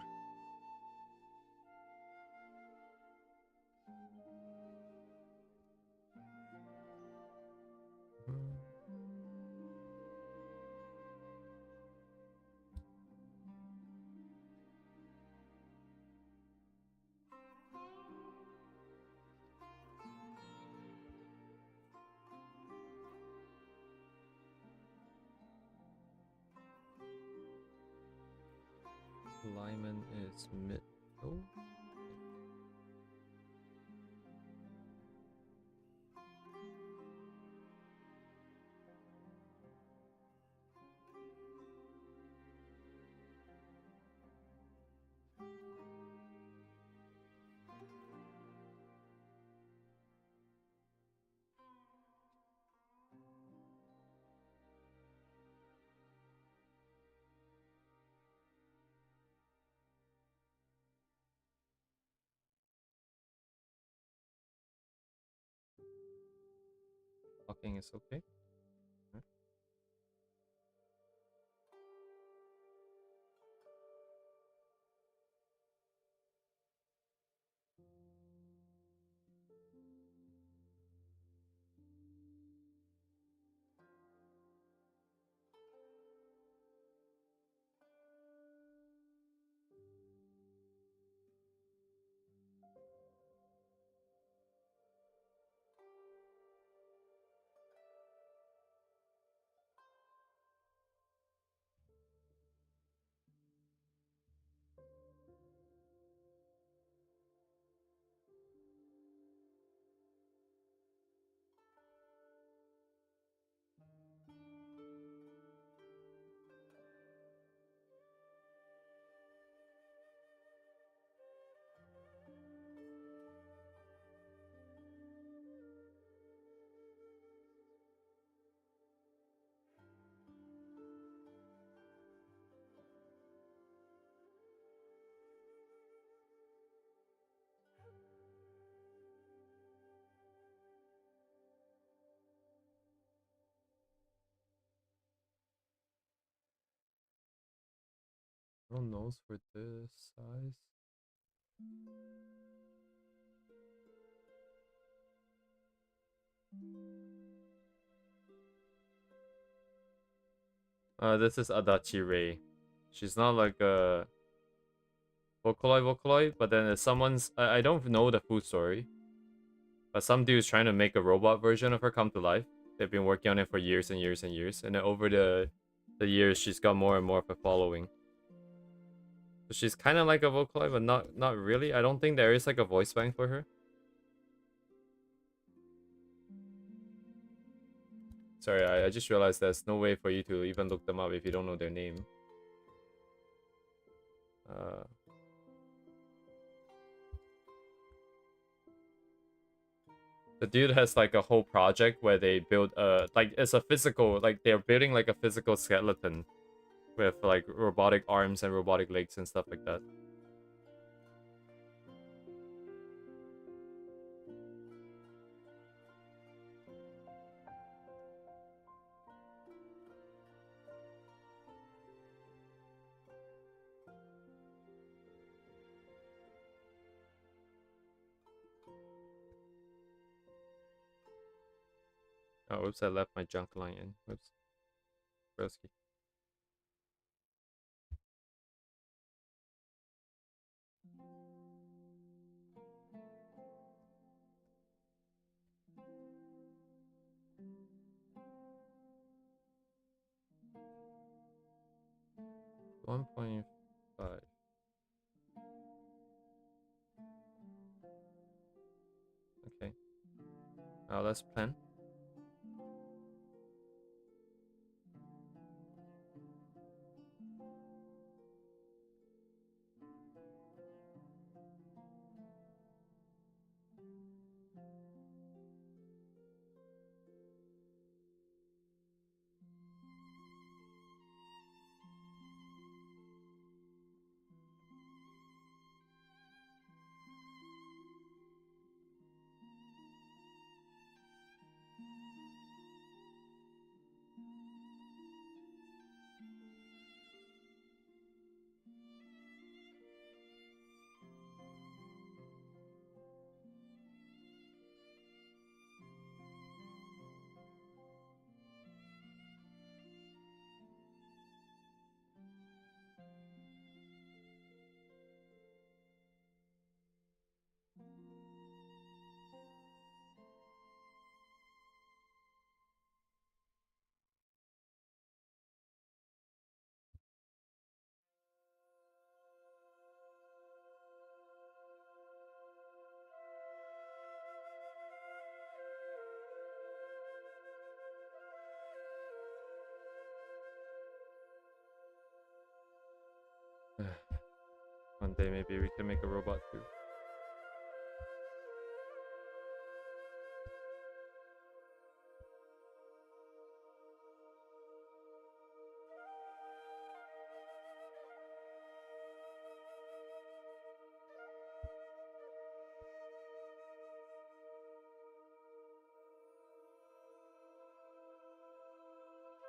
Lyman is mid. Oh. Blocking is okay. Right. Little nose for this size. This is Adachi Rei. She's not like a Vocaloid, but then it's someone's... I don't know the full story, but some dude's trying to make a robot version of her come to life. They've been working on it for years and years and years, and then over the years, she's got more and more of a following. So she's kind of like a Vocaloid, but not really. I don't think there is like a voice bank for her. Sorry, I just realized there's no way for you to even look them up if you don't know their name. The dude has like a whole project where they build like it's a physical, like they're building like a physical skeleton with like robotic arms and robotic legs and stuff like that. Oh, oops, I left my junk line in. Oops. Broski. $1.5. Okay. Now let's plan. One day maybe we can make a robot too.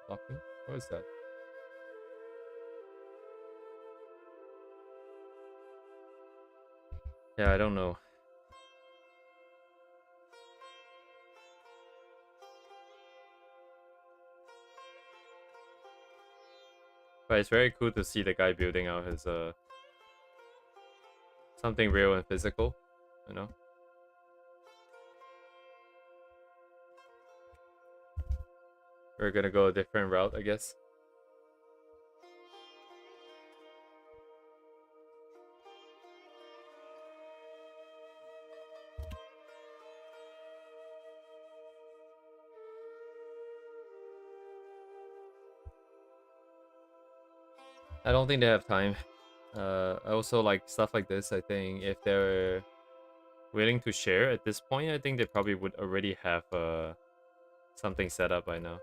Locking? What is that? Yeah, I don't know. But it's very cool to see the guy building out his something real and physical, you know? We're gonna go a different route, I guess. I don't think they have time. I also like stuff like this. I think if they're willing to share at this point, I think they probably would already have something set up by now.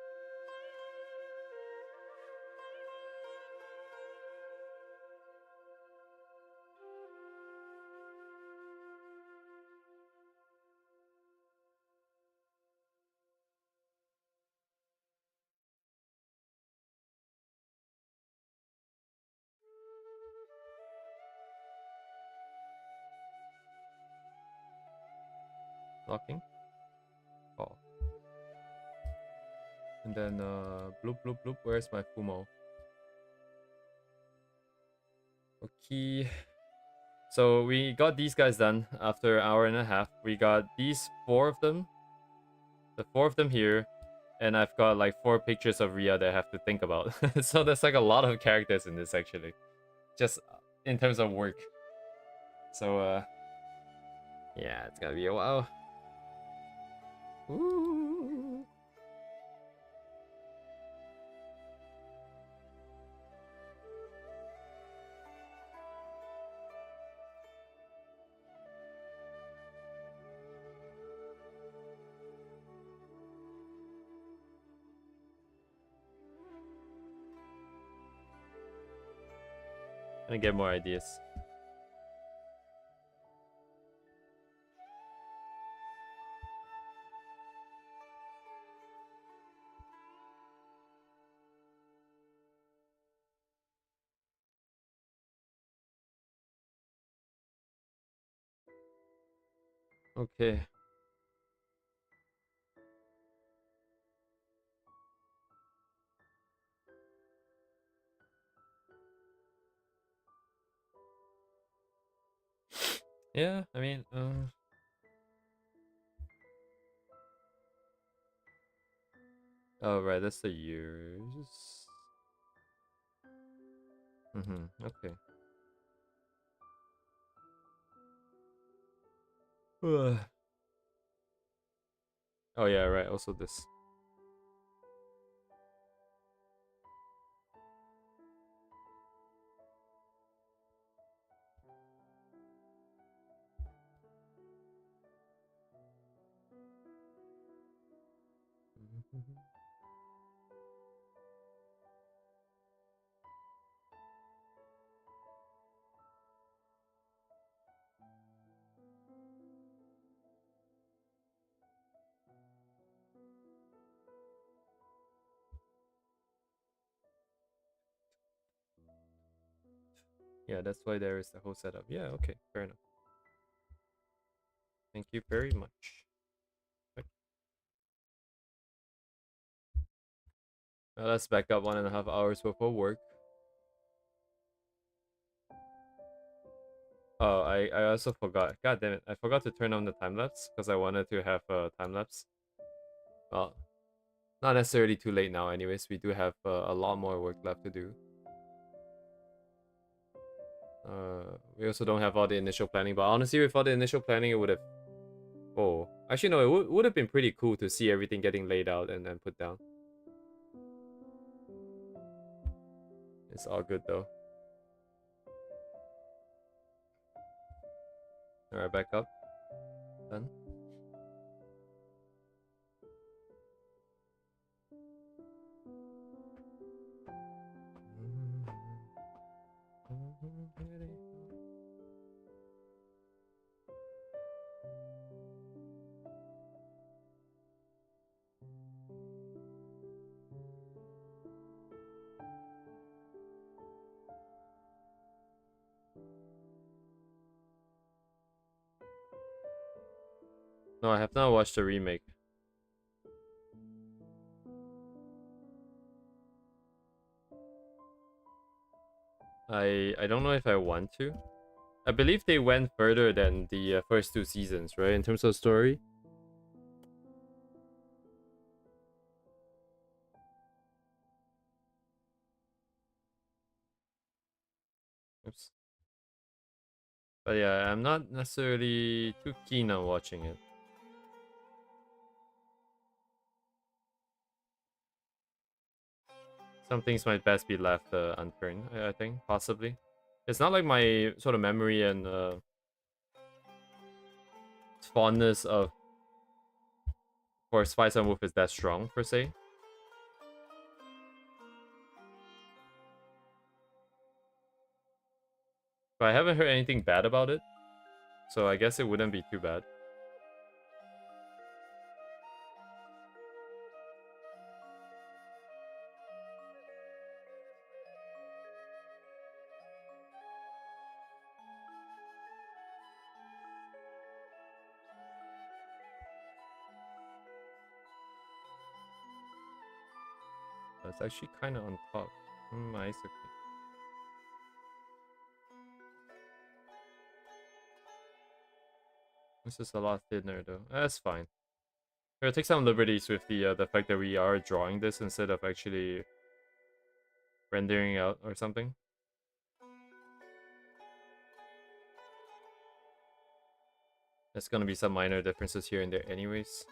Locking. Oh. And then bloop bloop bloop. Where's my Fumo? Okay. So we got these guys done after an hour and a half. We got these 4 of them. The 4 of them here. And I've got like 4 pictures of Ria that I have to think about. So there's like a lot of characters in this actually. Just in terms of work. So yeah, it's gonna be a while. Ooh. Gonna get more ideas. Okay. Yeah, I mean, oh right, that's the years. Okay. Ugh. Oh yeah, right. Also this. Yeah, that's why there is the whole setup. Yeah, okay, fair enough. Thank you very much. Okay. Now let's back up 1.5 hours worth of work. Oh, I also forgot. God damn it. I forgot to turn on the time lapse because I wanted to have a time lapse. Well, not necessarily too late now anyways. We do have a lot more work left to do. We also don't have all the initial planning, but honestly, with all the initial planning, it would have... Oh, actually no, it would have been pretty cool to see everything getting laid out and then put down. It's all good though. Alright, back up. Done. No, I have not watched the remake. I don't know if I want to. I believe they went further than the first 2 seasons, right? In terms of story. Oops. But yeah, I'm not necessarily too keen on watching it. Some things might best be left unturned, I think, possibly. It's not like my sort of memory and fondness of for Spice and Wolf is that strong, per se. But I haven't heard anything bad about it, so I guess it wouldn't be too bad. It's actually kind of on top. I see. This is a lot thinner though. That's fine. We're gonna take some liberties with the fact that we are drawing this instead of actually rendering out or something. There's gonna be some minor differences here and there anyways.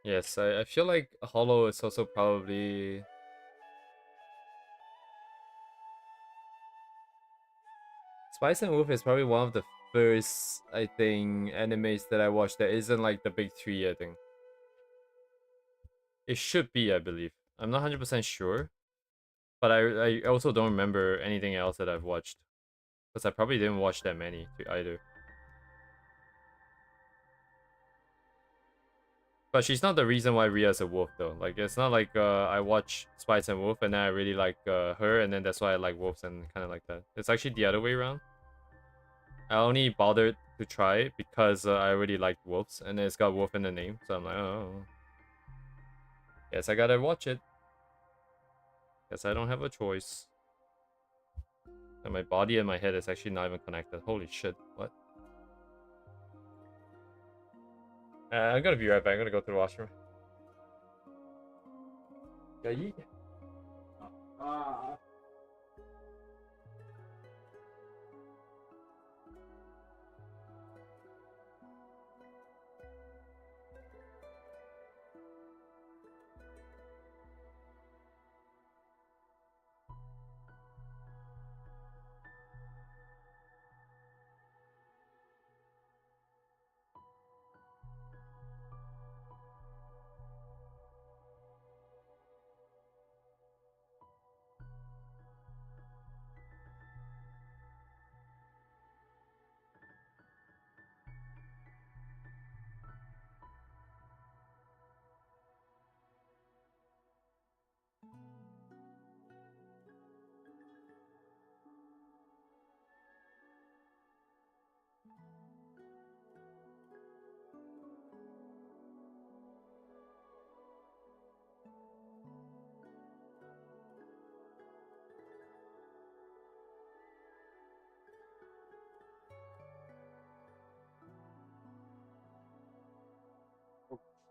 Yes, I feel like Hollow is also probably... Spice and Wolf is probably one of the first, I think, animes that I watched that isn't like the big three, I think. It should be, I believe. I'm not 100% sure. But I also don't remember anything else that I've watched. Because I probably didn't watch that many either. But she's not the reason why Ria's a wolf though. Like it's not like I watch Spice and Wolf and then I really like her and then that's why I like wolves and kind of like that. It's actually the other way around. I only bothered to try it because I already liked wolves and it's got wolf in the name. So I'm like, oh, guess I gotta watch it. Guess I don't have a choice. And my body and my head is actually not even connected. Holy shit, what? I'm gonna be right back. I'm gonna go to the washroom.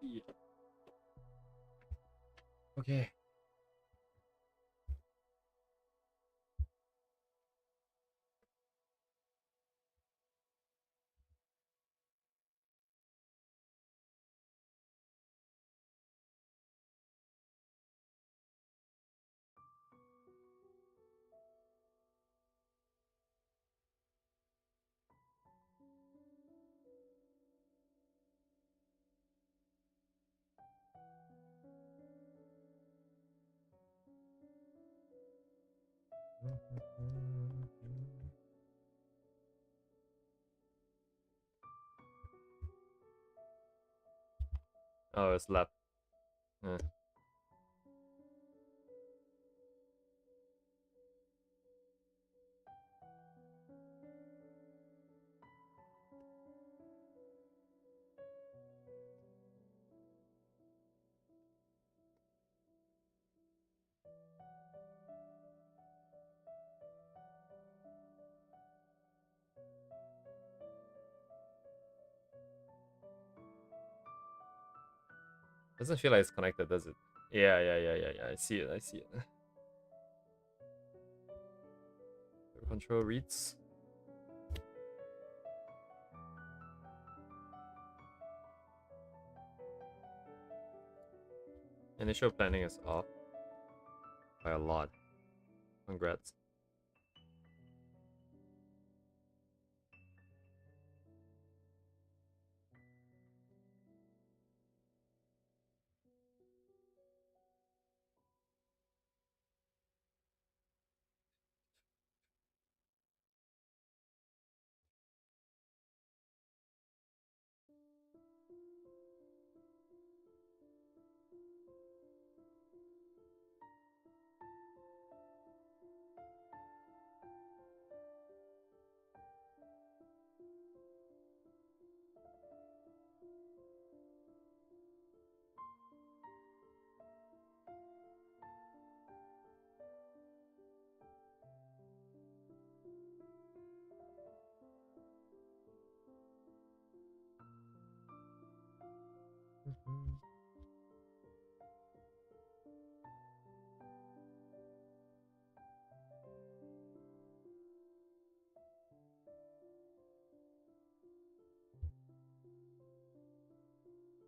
Yeah, okay. Oh, it's left. Eh. Doesn't feel like it's connected, does it? Yeah. I see it. I see it. Control reads. Initial planning is off by a lot. Congrats.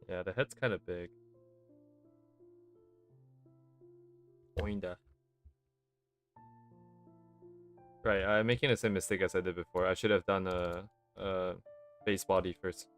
Yeah, the head's kind of big. Oinda. Right, I'm making the same mistake as I did before. I should have done a base body first.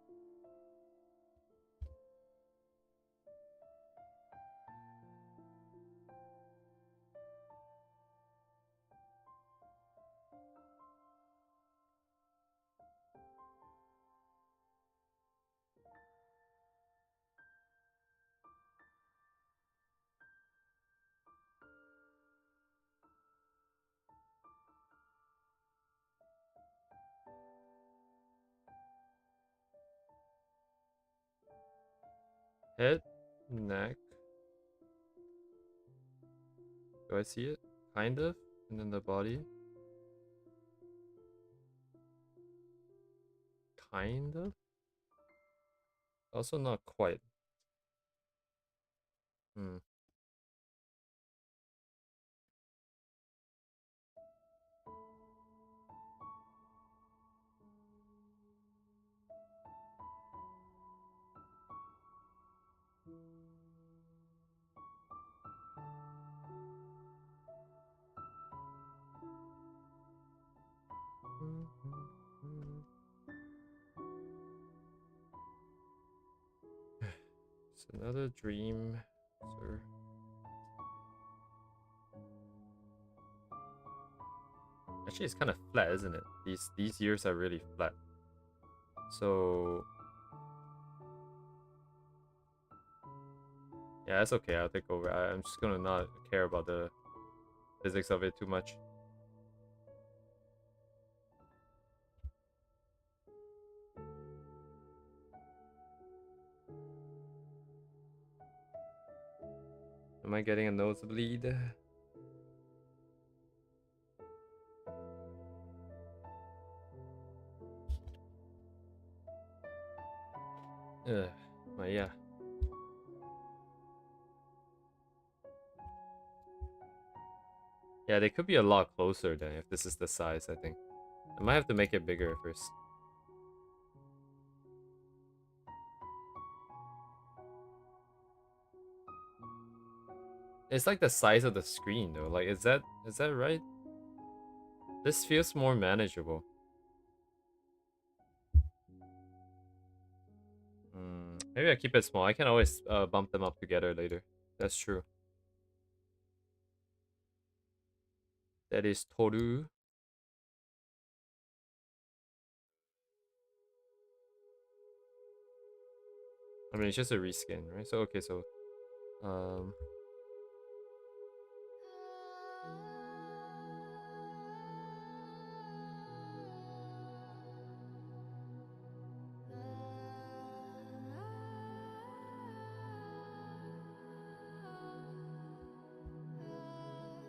Head, neck. Do I see it? Kind of. And then the body. Kind of. Also not quite. Hmm. It's another dream, sir. Actually, it's kind of flat, isn't it? These ears are really flat. So yeah, that's okay. I'll take over. I'm just gonna not care about the physics of it too much. Am I getting a nosebleed? Ugh, but yeah. Yeah, they could be a lot closer then if this is the size, I think. I might have to make it bigger first. It's like the size of the screen though. Like is that right? This feels more manageable. Maybe I keep it small. I can always bump them up together later. That's true. That is Toru. I mean, it's just a reskin, right? So, okay, so... Um...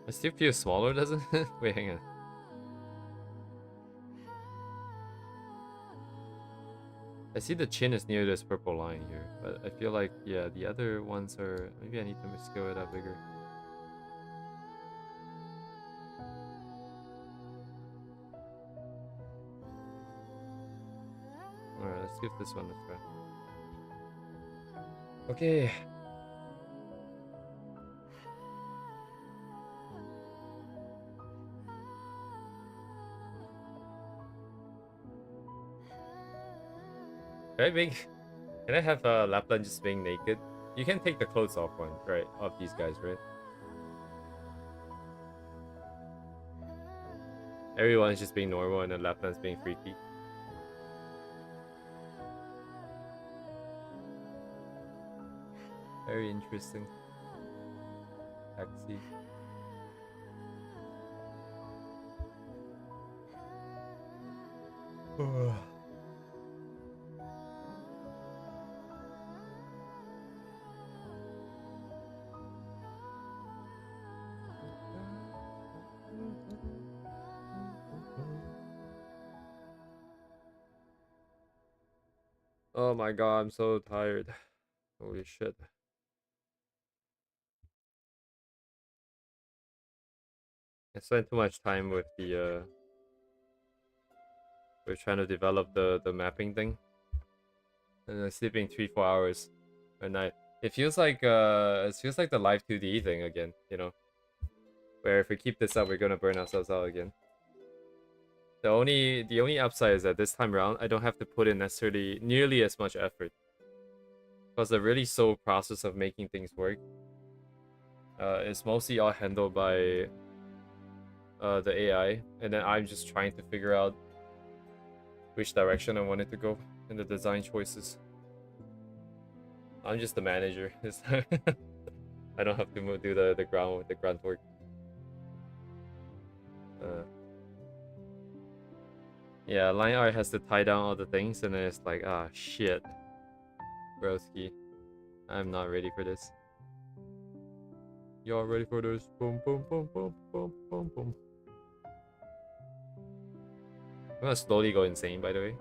It still feels smaller, doesn't it? Wait, hang on. I see the chin is near this purple line here, but I feel like, yeah, the other ones are... Maybe I need to scale it up bigger. Alright, let's give this one a try. Okay. Can I have Lapland just being naked? You can take the clothes off one, right? Of these guys, right? Everyone's just being normal and then Lapland's being freaky. Very interesting. Taxi. Oh my god, I'm so tired. Holy shit. I spent too much time with the we're trying to develop the mapping thing. And I'm sleeping 3-4 hours a night. It feels like the live 2D thing again, you know. Where if we keep this up we're gonna burn ourselves out again. The only upside is that this time around I don't have to put in necessarily nearly as much effort. Because the really slow process of making things work is mostly all handled by the AI, and then I'm just trying to figure out which direction I want it to go in the design choices. I'm just the manager this time. I don't have to do the grunt work. Yeah, line art has to tie down all the things, and then it's like, ah, shit. Broski. I'm not ready for this. Y'all ready for this? Boom, boom, boom, boom, boom, boom, boom. I'm gonna slowly go insane, by the way.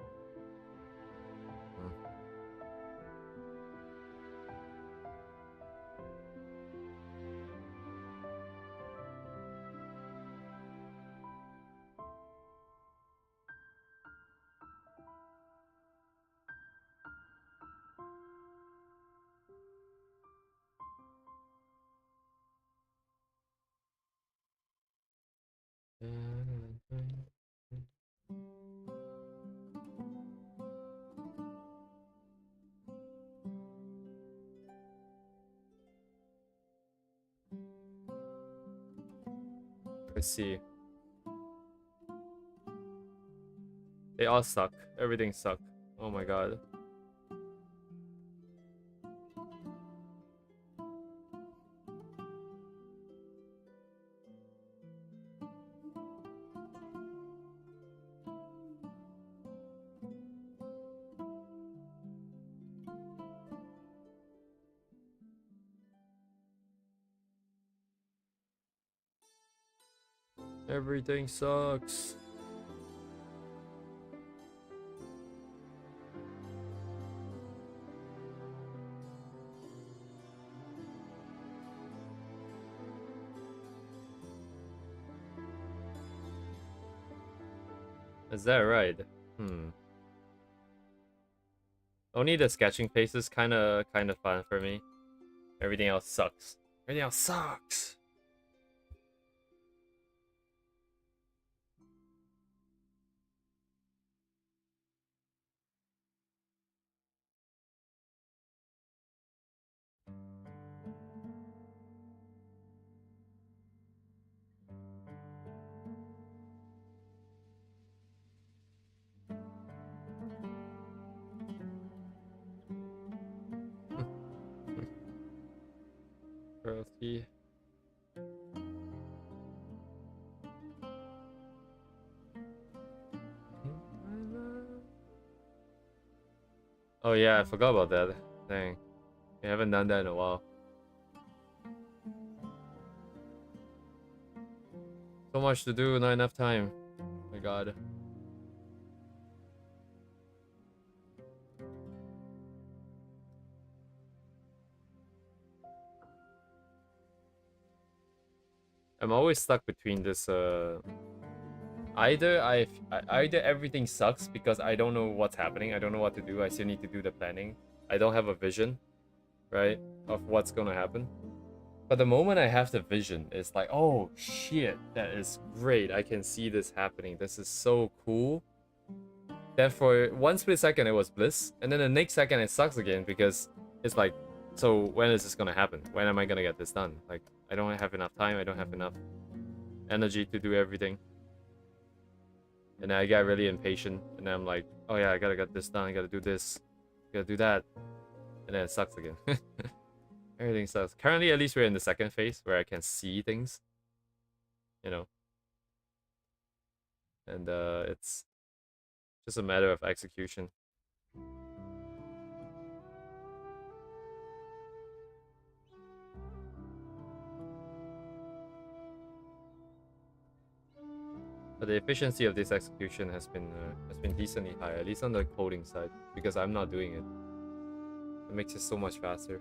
Let's see. They all suck. Everything sucked. Oh my god. Everything sucks. Is that right? Only the sketching phase is kind of fun for me. Everything else sucks. Everything else sucks. Broski. Oh yeah, I forgot about that. Dang. We haven't done that in a while. So much to do, not enough time. Oh my god. I'm always stuck between this either everything sucks because I don't know what's happening, I don't know what to do, I still need to do the planning. I don't have a vision, right, of what's gonna happen. But the moment I have the vision, it's like, oh shit, that is great. I can see this happening. This is so cool. Then for one split second, it was bliss. And then the next second, it sucks again because it's like, so when is this going to happen? When am I going to get this done? Like, I don't have enough time. I don't have enough energy to do everything. And then I get really impatient. And then I'm like, oh yeah, I got to get this done. I got to do this. I got to do that. And then it sucks again. Everything sucks. Currently, at least we're in the second phase where I can see things, you know. And it's just a matter of execution. But the efficiency of this execution has been decently high, at least on the coding side, because I'm not doing it. It makes it so much faster.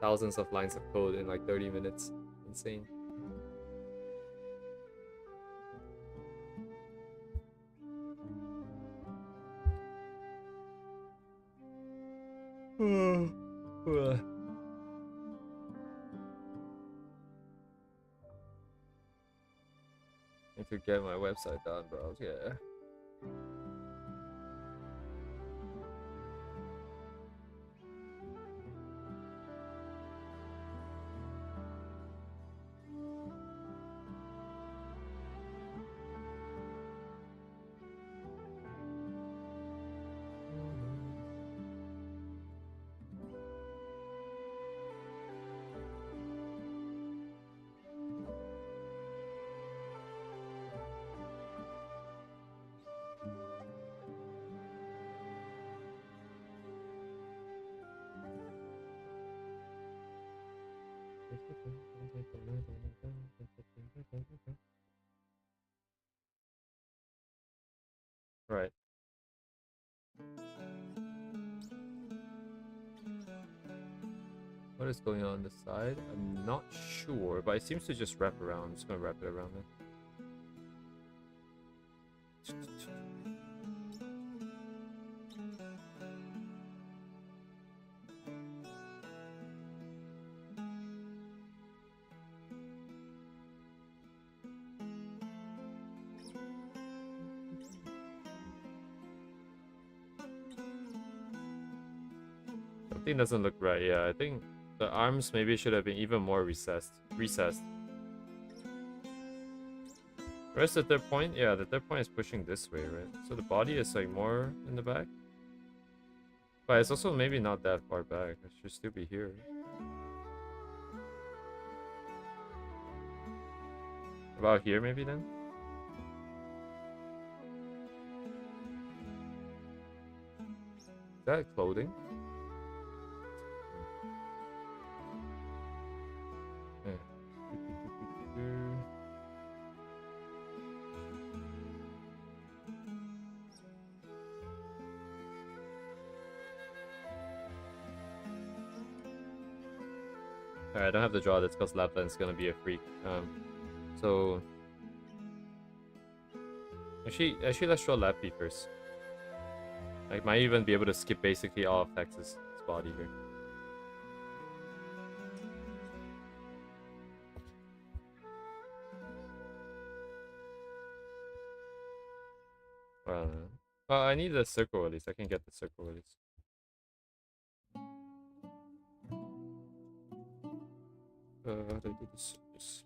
Thousands of lines of code in like 30 minutes. Insane. Need to get my website done, bro. Yeah. Right. What is going on this side? I'm not sure, but it seems to just wrap around. I'm just gonna wrap it around it. Something doesn't look right. Yeah, I think the arms maybe should have been even more recessed. Where's the third point? Yeah, the third point is pushing this way, right? So the body is like more in the back. But it's also maybe not that far back. It should still be here. About here maybe then? Is that clothing? Alright, I don't have to draw this because Lapland's gonna be a freak. So actually let's draw Lappy first. I might even be able to skip basically all of Texas' body here. Well, I need the circle release. I can get the circle release. How do I do this? Yes.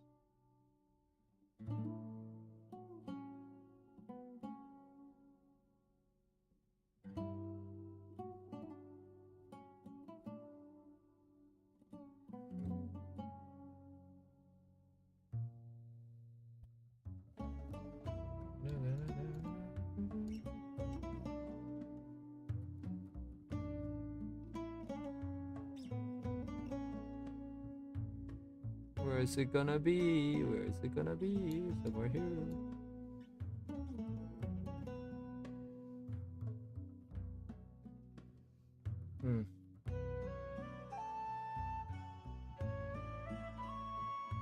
Where is it gonna be? Where is it gonna be? Somewhere here.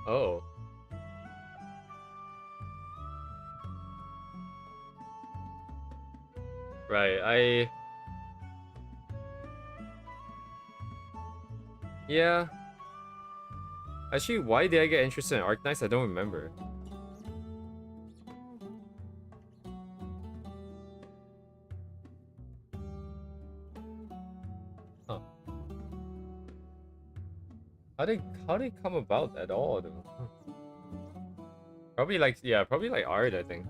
Oh. Right, yeah. Actually, why did I get interested in Arknights? I don't remember. Huh. How did it come about at all though? Probably like art, I think.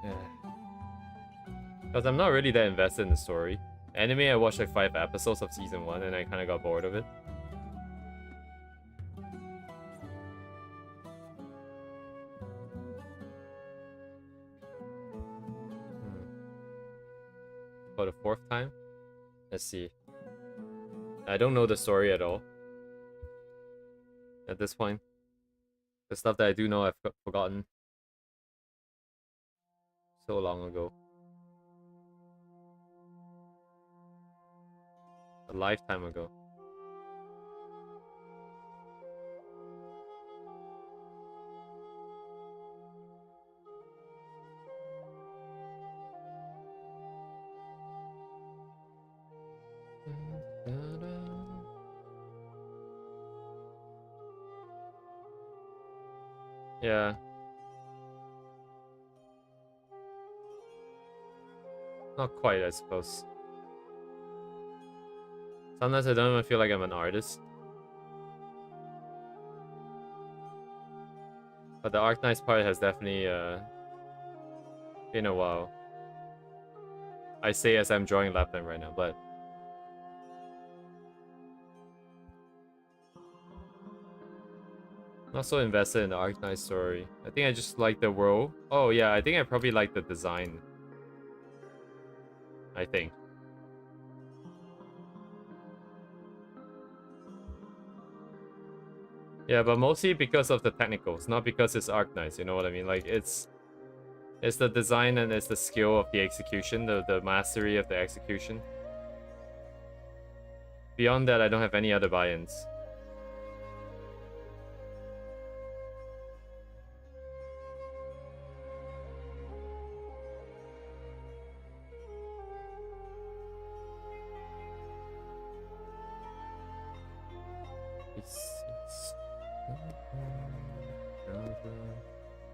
Yeah. Because I'm not really that invested in the story. Anime, I watched like 5 episodes of season 1 and I kind of got bored of it. For the 4th time? Let's see. I don't know the story at all. At this point. The stuff that I do know I've forgotten. So long ago. A lifetime ago. Yeah. Not quite, I suppose. Sometimes I don't even feel like I'm an artist. But the Arknights part has definitely been a while. I say as I'm drawing Lapland right now, but I'm not so invested in the Arknight story. I think I just like the world. Oh yeah, I think I probably like the design. I think. Yeah, but mostly because of the technicals, not because it's Arknights, you know what I mean? Like it's the design and it's the skill of the execution, the mastery of the execution. Beyond that, I don't have any other buy-ins.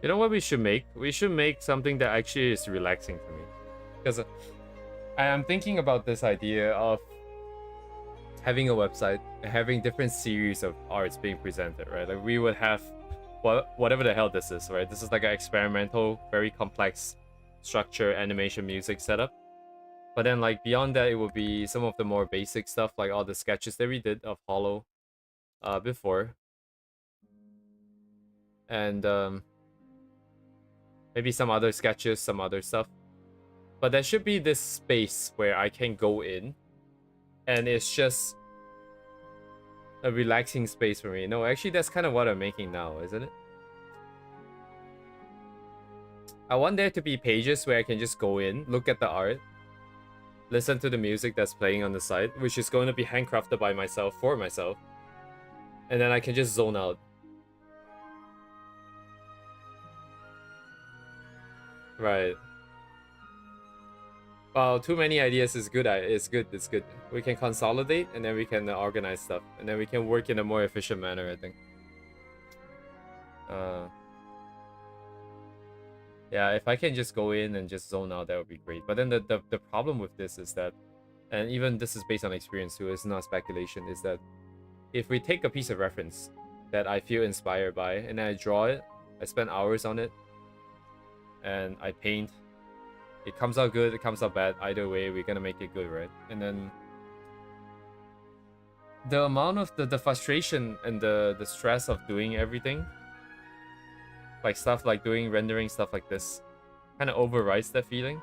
You know what we should make? We should make something that actually is relaxing to me. Because I am thinking about this idea of having a website, having different series of arts being presented, right? Like we would have whatever the hell this is, right? This is like an experimental, very complex structure, animation, music setup. But then like beyond that, it would be some of the more basic stuff, like all the sketches that we did of Hollow before. And maybe some other sketches, some other stuff. But there should be this space where I can go in and it's just a relaxing space for me. No, actually that's kind of what I'm making now, isn't it? I want there to be pages where I can just go in, look at the art, listen to the music that's playing on the side, which is going to be handcrafted by myself for myself. And then I can just zone out. Right. Well, too many ideas is good. It's good. It's good. We can consolidate and then we can organize stuff. And then we can work in a more efficient manner, I think. Yeah, if I can just go in and just zone out, that would be great. But then the problem with this is that, and even this is based on experience too, it's not speculation, is that if we take a piece of reference that I feel inspired by and I draw it, I spend hours on it, and I paint, it comes out good, it comes out bad, either way, we're gonna make it good, right? And then the amount of the frustration and the stress of doing everything, like stuff like rendering stuff like this, kind of overrides that feeling.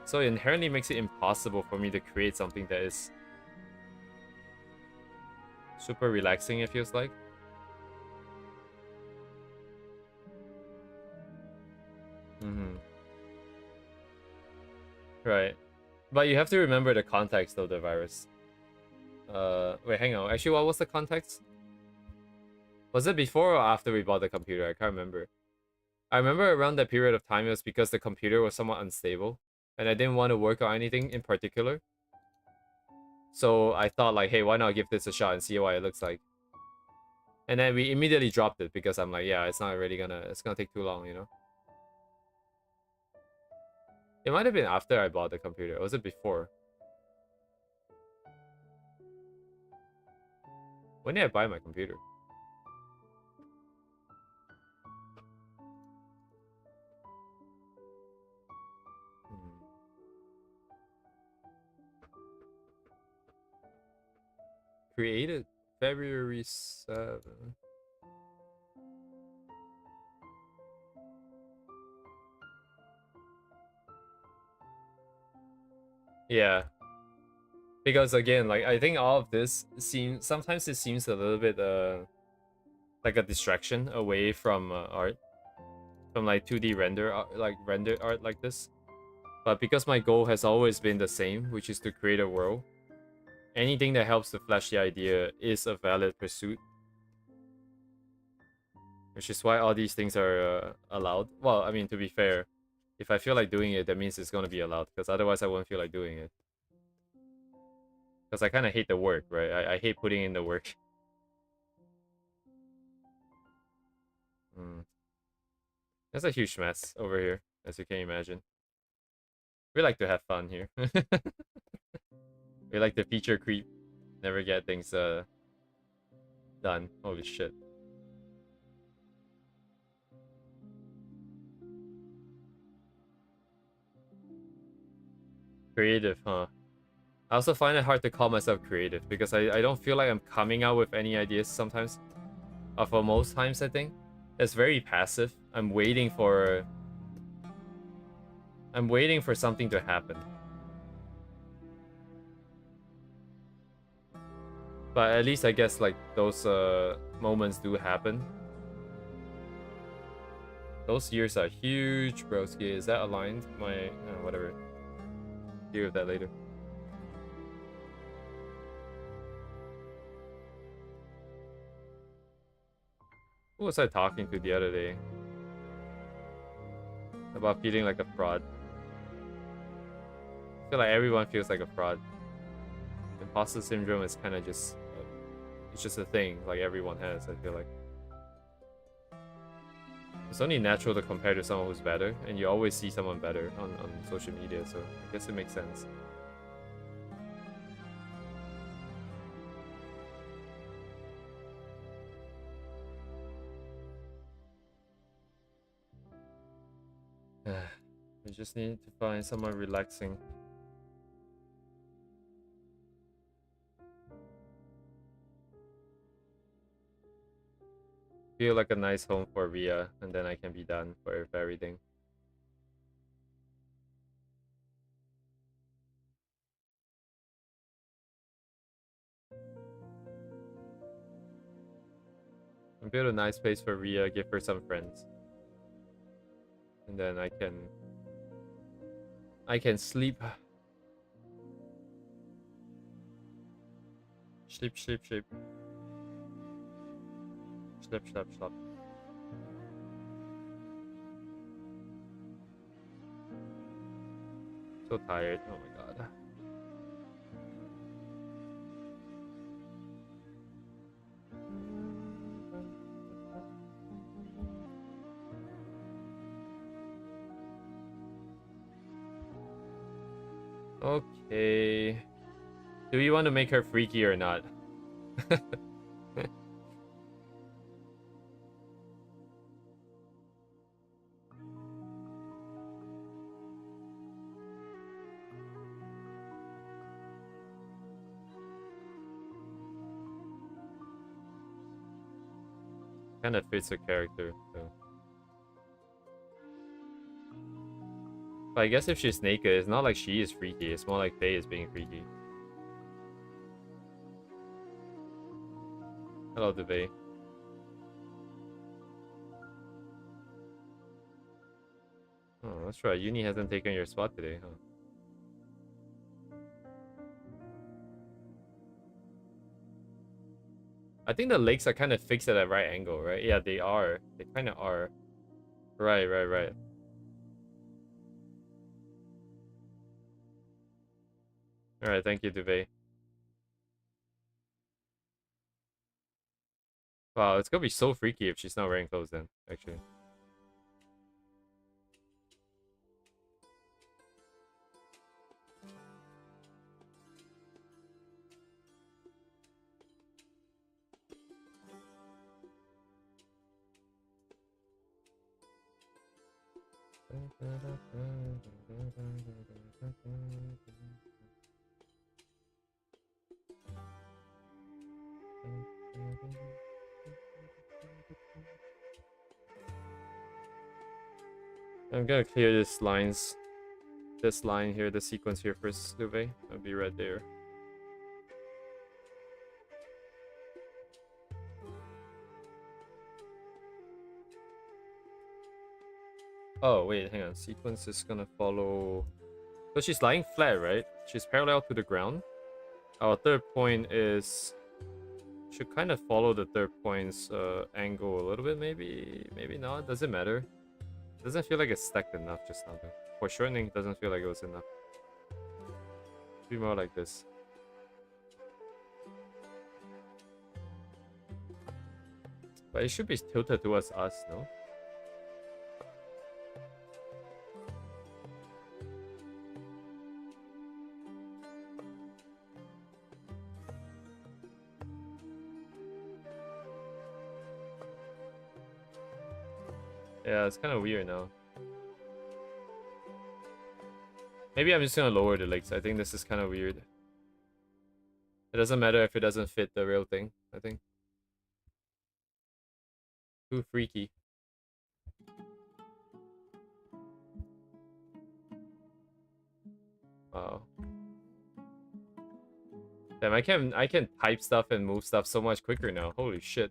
So it inherently makes it impossible for me to create something that is super relaxing, it feels like. Right. But you have to remember the context of the virus. Wait, hang on. Actually, what was the context? Was it before or after we bought the computer? I can't remember. I remember around that period of time, it was because the computer was somewhat unstable. And I didn't want to work on anything in particular. So I thought like, hey, why not give this a shot and see what it looks like? And then we immediately dropped it because I'm like, yeah, it's not really it's gonna take too long, you know? It might have been after I bought the computer. Or was it before? When did I buy my computer? Created February 7th. Yeah. Because again, like I think all of this sometimes it seems a little bit like a distraction away from art. From like 2D render art like this. But because my goal has always been the same, which is to create a world, anything that helps to flesh the idea is a valid pursuit. Which is why all these things are allowed. Well, I mean, to be fair, if I feel like doing it, that means it's going to be allowed. Because otherwise I wouldn't feel like doing it. Because I kind of hate the work, right? I hate putting in the work. That's a huge mess over here, as you can imagine. We like to have fun here. We like to feature creep. Never get things done. Holy shit. Creative, huh? I also find it hard to call myself creative because I don't feel like I'm coming out with any ideas sometimes. For most times, I think. It's very passive. I'm waiting for something to happen. But at least I guess like those moments do happen. Those years are huge, broski. Is that aligned? My whatever. Deal with that later. Who was I talking to the other day? About feeling like a fraud. I feel like everyone feels like a fraud. Imposter syndrome is kind of just... it's just a thing like everyone has, I feel like. It's only natural to compare to someone who's better, and you always see someone better on social media, so I guess it makes sense. We just need to find someone relaxing. Feel like a nice home for Ria, and then I can be done for everything. And build a nice place for Ria, give her some friends. And then I can sleep. Sleep, sleep, sleep. Sleep, sleep, sleep. So tired. Oh my god. Okay. Do you want to make her freaky or not? Kind of fits her character, so. But I guess if she's naked, it's not like she is freaky. It's more like Faye is being freaky. Hello, Debate. Oh, that's right. Uni hasn't taken your spot today, huh? I think the lakes are kind of fixed at a right angle, right? Yeah, they are. They kind of are. Right, right, right. Alright, thank you, Duvet. Wow, it's gonna be so freaky if she's not wearing clothes then, actually. I'm gonna clear this line here, the sequence here first, Duvet. I'll be right there. Oh, wait, hang on. Sequence is gonna follow So she's lying flat, right? She's parallel to the ground. Our third point is... should kind of follow the third point's angle a little bit, maybe. Maybe not. Doesn't matter. Doesn't feel like it's stacked enough just now, though. For shortening, it doesn't feel like it was enough. Be more like this. But it should be tilted towards us, no? Yeah, it's kind of weird now. Maybe I'm just gonna lower the legs. I think this is kind of weird. It doesn't matter if it doesn't fit the real thing, I think. Too freaky. Wow. Damn, I can type stuff and move stuff so much quicker now. Holy shit.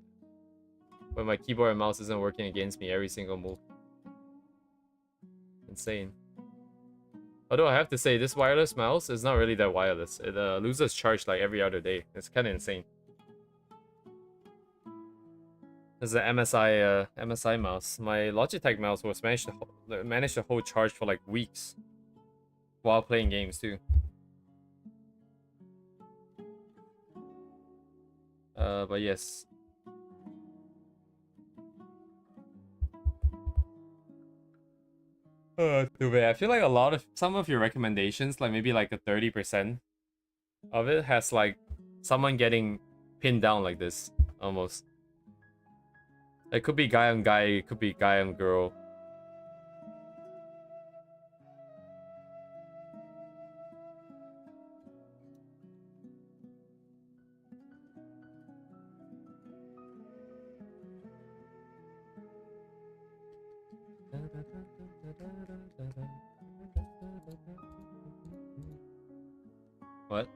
When my keyboard and mouse isn't working against me every single move. Insane. Although I have to say, this wireless mouse is not really that wireless. It loses charge like every other day. It's kind of insane. This is an MSI mouse. My Logitech mouse was managed to hold charge for like weeks while playing games too. But yes. Too bad. I feel like some of your recommendations, like maybe like a 30% of it has like someone getting pinned down like this, almost. It could be guy on guy, it could be guy on girl. What?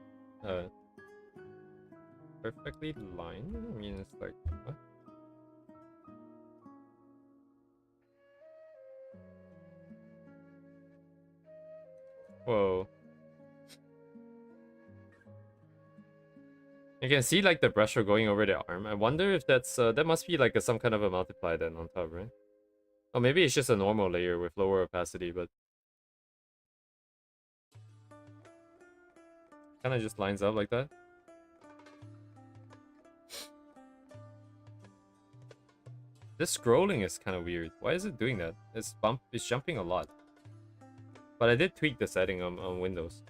Perfectly lined? I mean, it's like, what? Whoa. You can see like the brushstroke going over the arm. I wonder if that's, that must be like some kind of a multiply then on top, right? Oh, maybe it's just a normal layer with lower opacity, but... kind of just lines up like that. This scrolling is kind of weird. Why is it doing that? It's jumping a lot. But I did tweak the setting on Windows.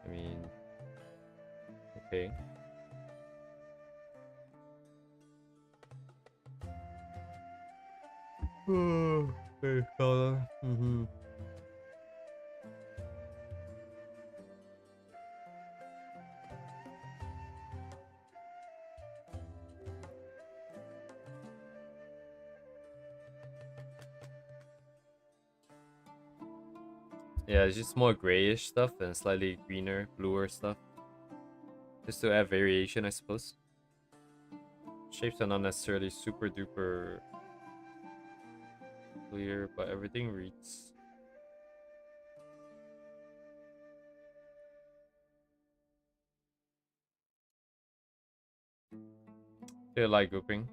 I mean... okay. Hey, fella. Yeah, it's just more grayish stuff and slightly greener, bluer stuff. Just to add variation, I suppose. Shapes are not necessarily super duper clear, but everything reads. Feel like grouping.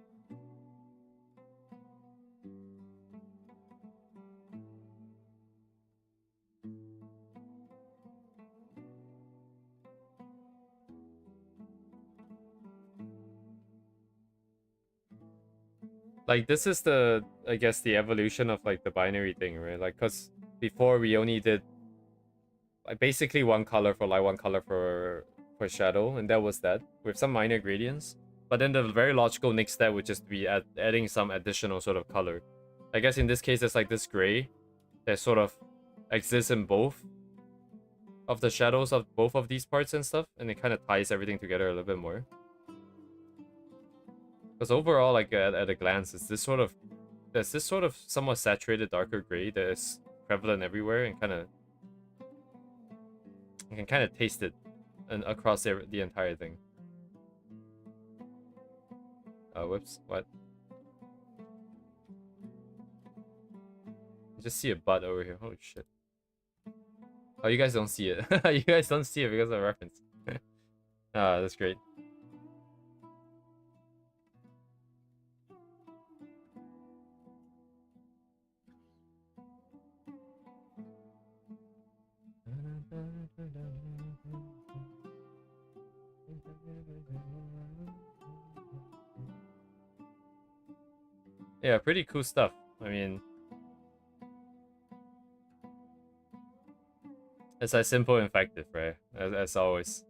Like, this is the, I guess, the evolution of like the binary thing, right? Like, because before we only did like basically one color for light, one color for shadow, and that was that, with some minor gradients. But then the very logical next step would just be adding some additional sort of color. I guess in this case, it's like this gray that sort of exists in both of the shadows of both of these parts and stuff, and it kind of ties everything together a little bit more. Because overall, like at a glance, there's this sort of somewhat saturated darker gray that is prevalent everywhere, and you can kind of taste it and across the entire thing. Whoops, what? I just see a butt over here. Holy shit. Oh, you guys don't see it. You guys don't see it because of reference. Ah, that's great. Yeah, pretty cool stuff. I mean, it's as simple and effective, right? As always.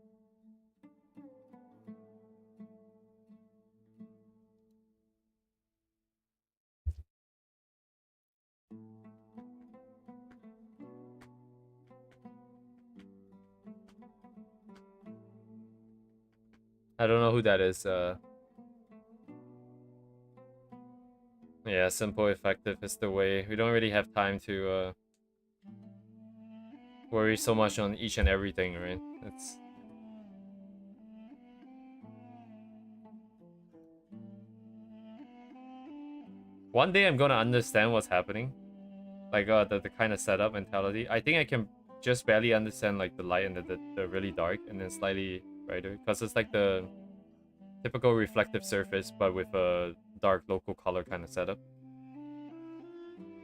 I don't know who that is. Yeah, simple, effective is the way. We don't really have time to worry so much on each and everything, right? It's one day I'm gonna understand what's happening, like the kind of setup mentality. I think I can just barely understand like the light and the really dark and then slightly brighter, because it's like the typical reflective surface but with a dark local color kind of setup.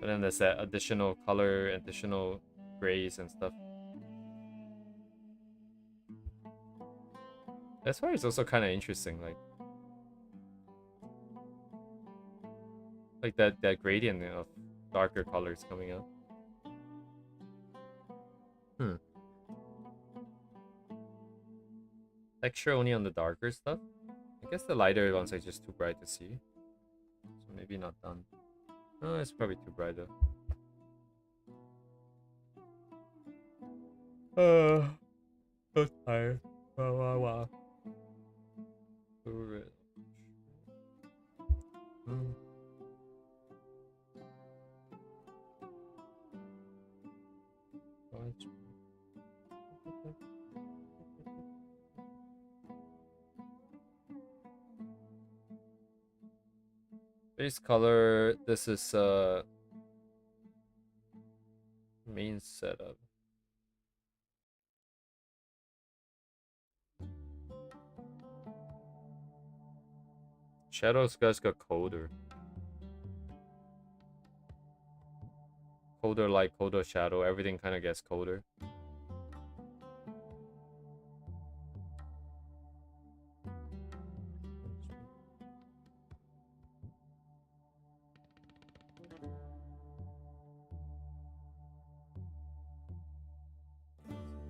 But then there's that additional color, additional grays and stuff. That's why it's also kind of interesting, like that gradient of darker colors coming out. Texture only on the darker stuff. I guess the lighter ones are just too bright to see, so maybe not done. Oh, it's probably too bright though. So tired. Wow. Base color. This is main setup. Shadows guys got colder. Colder light, colder shadow. Everything kind of gets colder.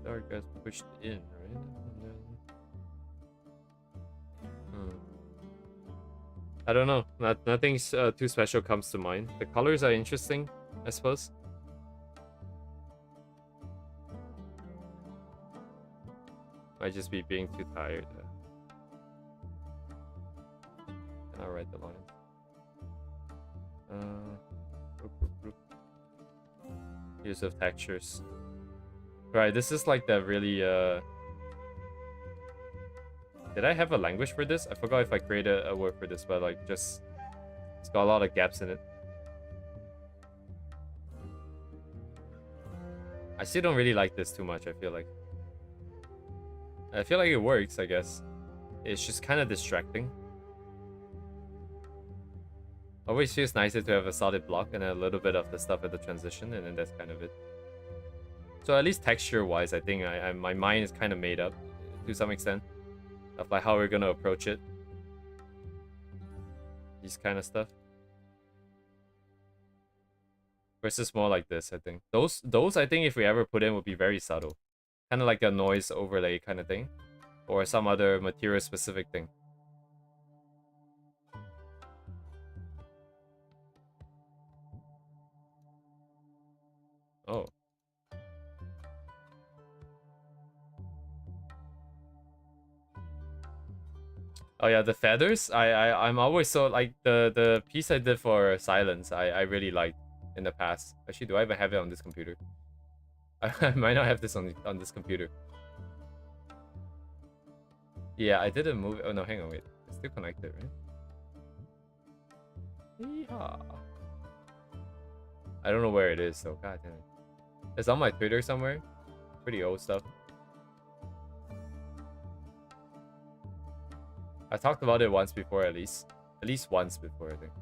Dark gets pushed in, right? I don't know. Nothing too special comes to mind. The colors are interesting, I suppose. Might just be being too tired. And I'll write the line. Use of textures. Right, this is like the really Did I have a language for this? I forgot if I created a word for this, but like just it's got a lot of gaps in it. I still don't really like this too much, I feel like. I feel like it works, I guess. It's just kind of distracting. Always feels nicer to have a solid block and a little bit of the stuff at the transition, and then that's kind of it. So at least texture-wise, I think my mind is kind of made up to some extent of like how we're gonna approach it. These kind of stuff. Versus more like this, I think. Those I think if we ever put in would be very subtle. Kind of like a noise overlay kind of thing. Or some other material-specific thing. Oh. Oh yeah, the feathers. I'm always so like the piece I did for silence. I really liked in the past. Actually, do I even have it on this computer? I might not have this on this computer. Yeah, I didn't move. Oh no, hang on, wait. It's still connected, right? Yeehaw. I don't know where it is, so god damn it. It's on my Twitter somewhere. Pretty old stuff. I talked about it once before, at least. At least once before, I think.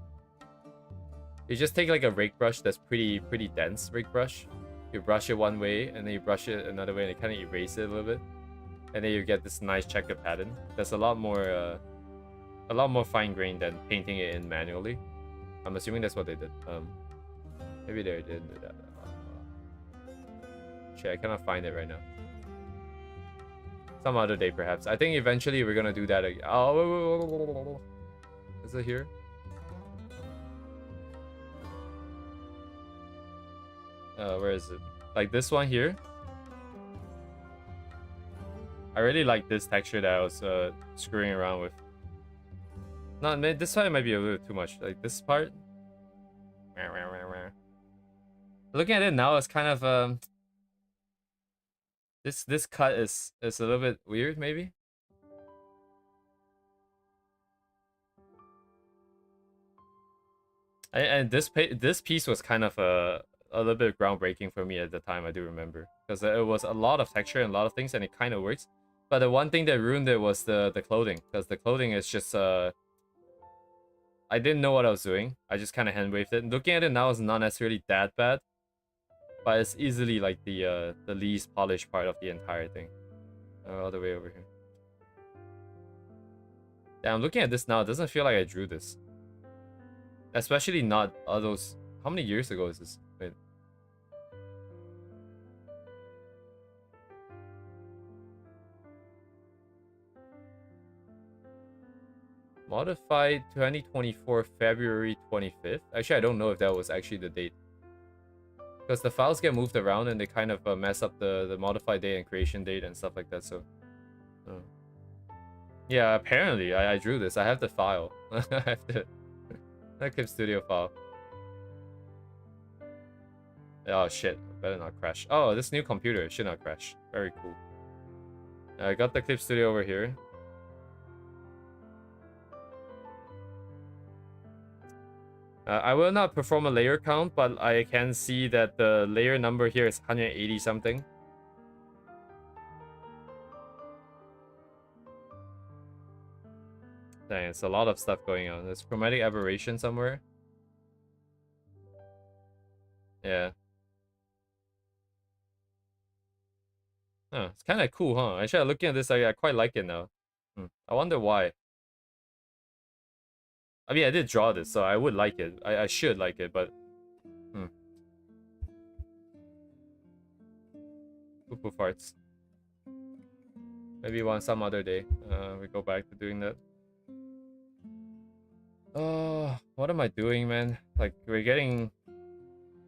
You just take like a rake brush that's pretty dense rake brush. You brush it one way, and then you brush it another way, and it kind of erase it a little bit. And then you get this nice checkered pattern. That's a lot more fine-grained than painting it in manually. I'm assuming that's what they did. Maybe they didn't do that. Shit, I cannot find it right now. Some other day, perhaps. I think eventually we're gonna do that again. Oh, is it here? Where is it? Like this one here. I really like this texture that I was screwing around with. No, this side might be a little too much. Like this part. Looking at it now, it's kind of this cut is a little bit weird, maybe. And this piece was kind of a little bit groundbreaking for me at the time. I do remember, because it was a lot of texture and a lot of things, and it kind of works. But the one thing that ruined it was the clothing, because the clothing is just I didn't know what I was doing. I just kind of hand waved it. Looking at it now, it's not necessarily that bad, but it's easily like the least polished part of the entire thing. All the way over here. Yeah, I'm looking at this now. It doesn't feel like I drew this. Especially not all those... How many years ago is this? Wait. Modified 2024 February 25th. Actually, I don't know if that was actually the date. Because the files get moved around and they kind of mess up the modified date and creation date and stuff like that, so... Yeah, apparently, I drew this. I have the file. I have the Clip Studio file. Oh shit, better not crash. Oh, this new computer should not crash. Very cool. I got the Clip Studio over here. I will not perform a layer count, but I can see that the layer number here is 180 something. Dang, it's a lot of stuff going on. There's chromatic aberration somewhere. Yeah. Oh, it's kind of cool, huh? Actually, looking at this, I quite like it now. I wonder why. I mean, I did draw this, so I would like it. I should like it, but... Poo-poo farts. Maybe some other day, we go back to doing that. What am I doing, man? Like, we're getting...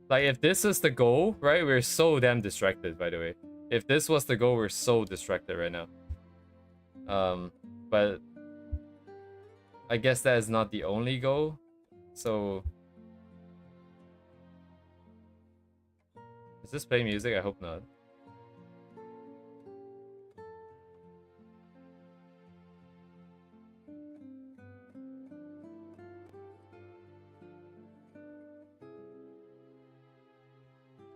Like, if this is the goal, right? We're so damn distracted, by the way. If this was the goal, we're so distracted right now. But... I guess that is not the only goal. So... Does this play music? I hope not.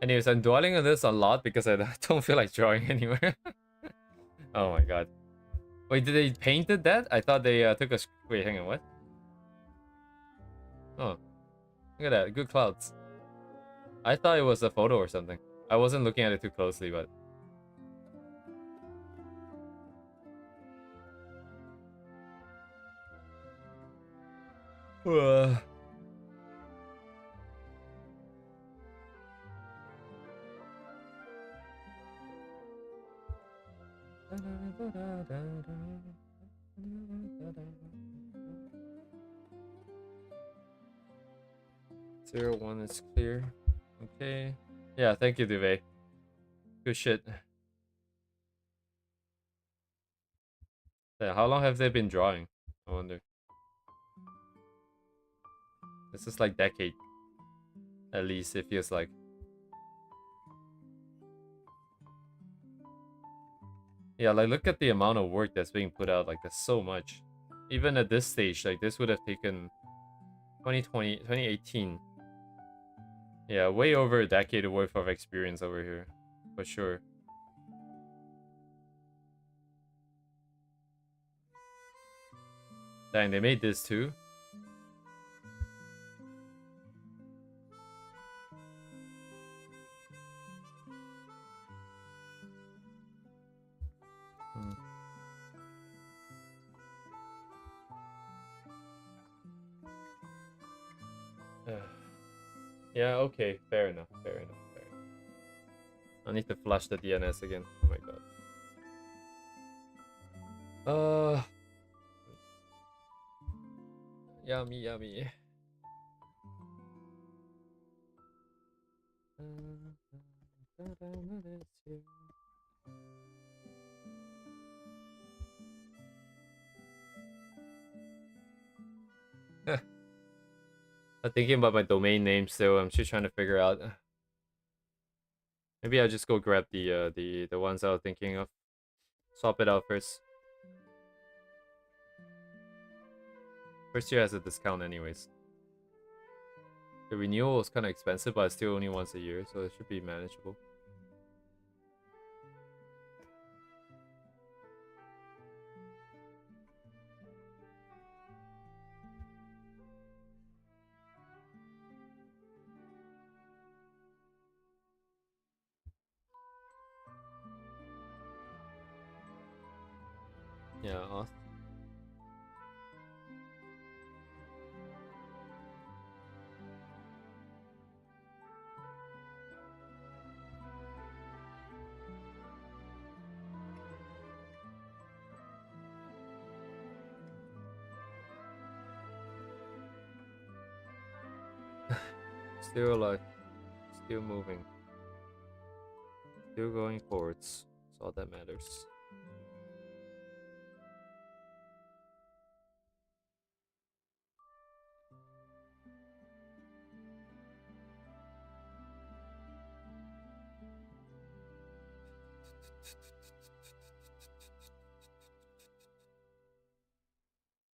Anyways, I'm dwelling on this a lot because I don't feel like drawing anywhere. Oh my god. Wait, did they painted that? I thought they took a... Wait, hang on, what? Oh. Look at that, good clouds. I thought it was a photo or something. I wasn't looking at it too closely, but... Zero 1 is clear. Okay. Yeah, thank you, Duvet. Good shit. Yeah, how long have they been drawing? I wonder. This is like decade. At least it feels like. Yeah, like look at the amount of work that's being put out. Like there's so much. Even at this stage, like this would have taken 2018. Yeah, way over a decade worth of experience over here. For sure. Dang, they made this too? Hmm. Yeah, okay. Fair enough. Fair enough. Fair enough. I need to flush the DNS again. Oh my god. Yummy, yummy. I'm thinking about my domain name still. I'm still trying to figure out. Maybe I'll just go grab the ones I was thinking of. Swap it out first. First year has a discount anyways. The renewal is kind of expensive, but it's still only once a year, so it should be manageable. Yeah, awesome. Still alive. Still moving. Still going forwards. That's all that matters.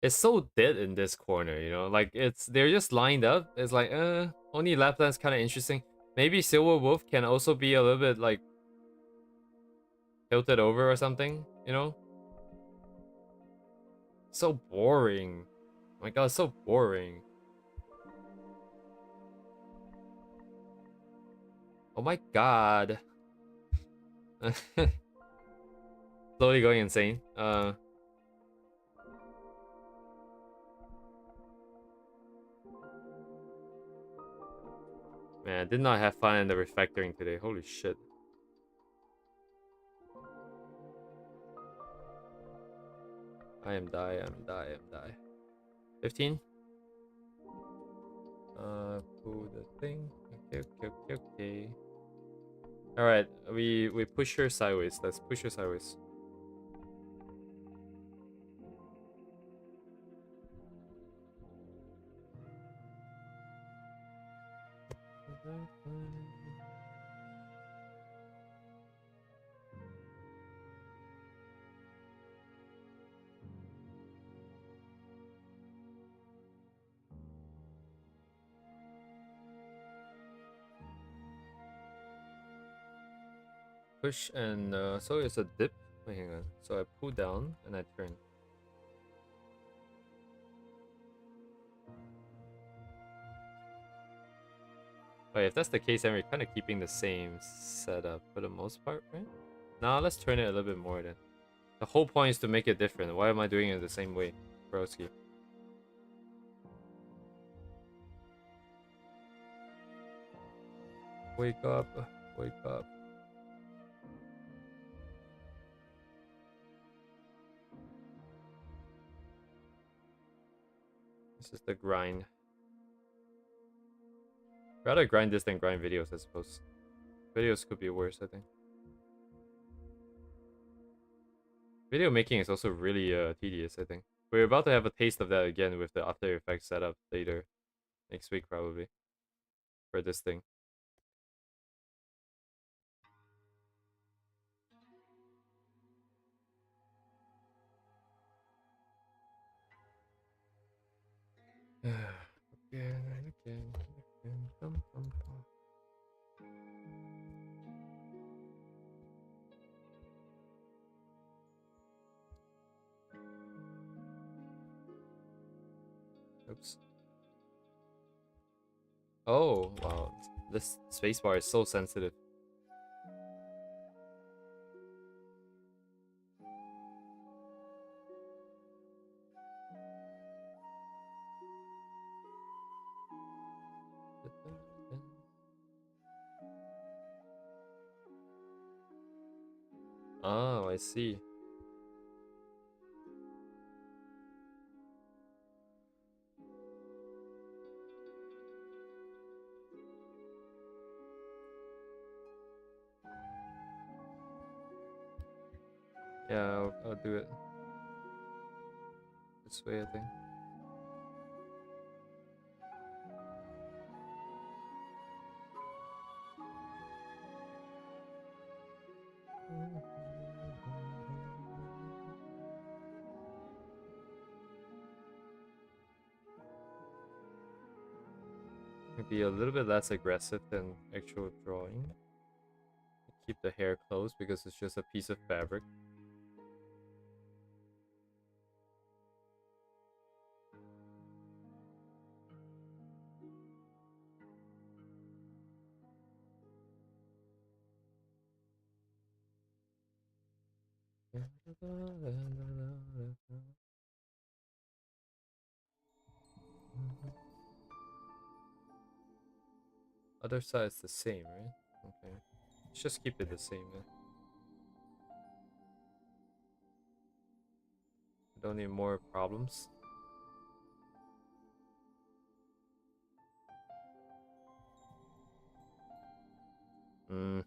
It's so dead in this corner, you know? Like, they're just lined up. It's like, only Lapland's kind of interesting. Maybe Silver Wolf can also be a little bit, like, tilted over or something, you know? So boring. Oh my god, so boring. Oh my god. Slowly going insane. Man, I did not have fun in the refactoring today. Holy shit. I am die, I am die, I am die. 15? Pull the thing. Okay, okay, okay, okay. Alright, we push her sideways. Let's push her sideways. Push and so it's a dip. Wait, hang on. So I pull down and I turn. Wait, if that's the case, then we're kind of keeping the same setup for the most part, right? Now let's turn it a little bit more then. The whole point is to make it different. Why am I doing it the same way, broski? Wake up, wake up. This is the grind. Rather grind this than grind videos, I suppose. Videos could be worse, I think. Video making is also really tedious, I think. We're about to have a taste of that again with the After Effects setup later. Next week, probably. For this thing. Again. Dum, dum, dum. Oops. Oh, wow. This spacebar is so sensitive. Oh, I see. Yeah, I'll do it this way, I think. Maybe a little bit less aggressive than actual drawing. Keep the hair closed because it's just a piece of fabric. Other side's the same, right? Okay. Let's just keep it the same then. Don't need more problems. Hmm.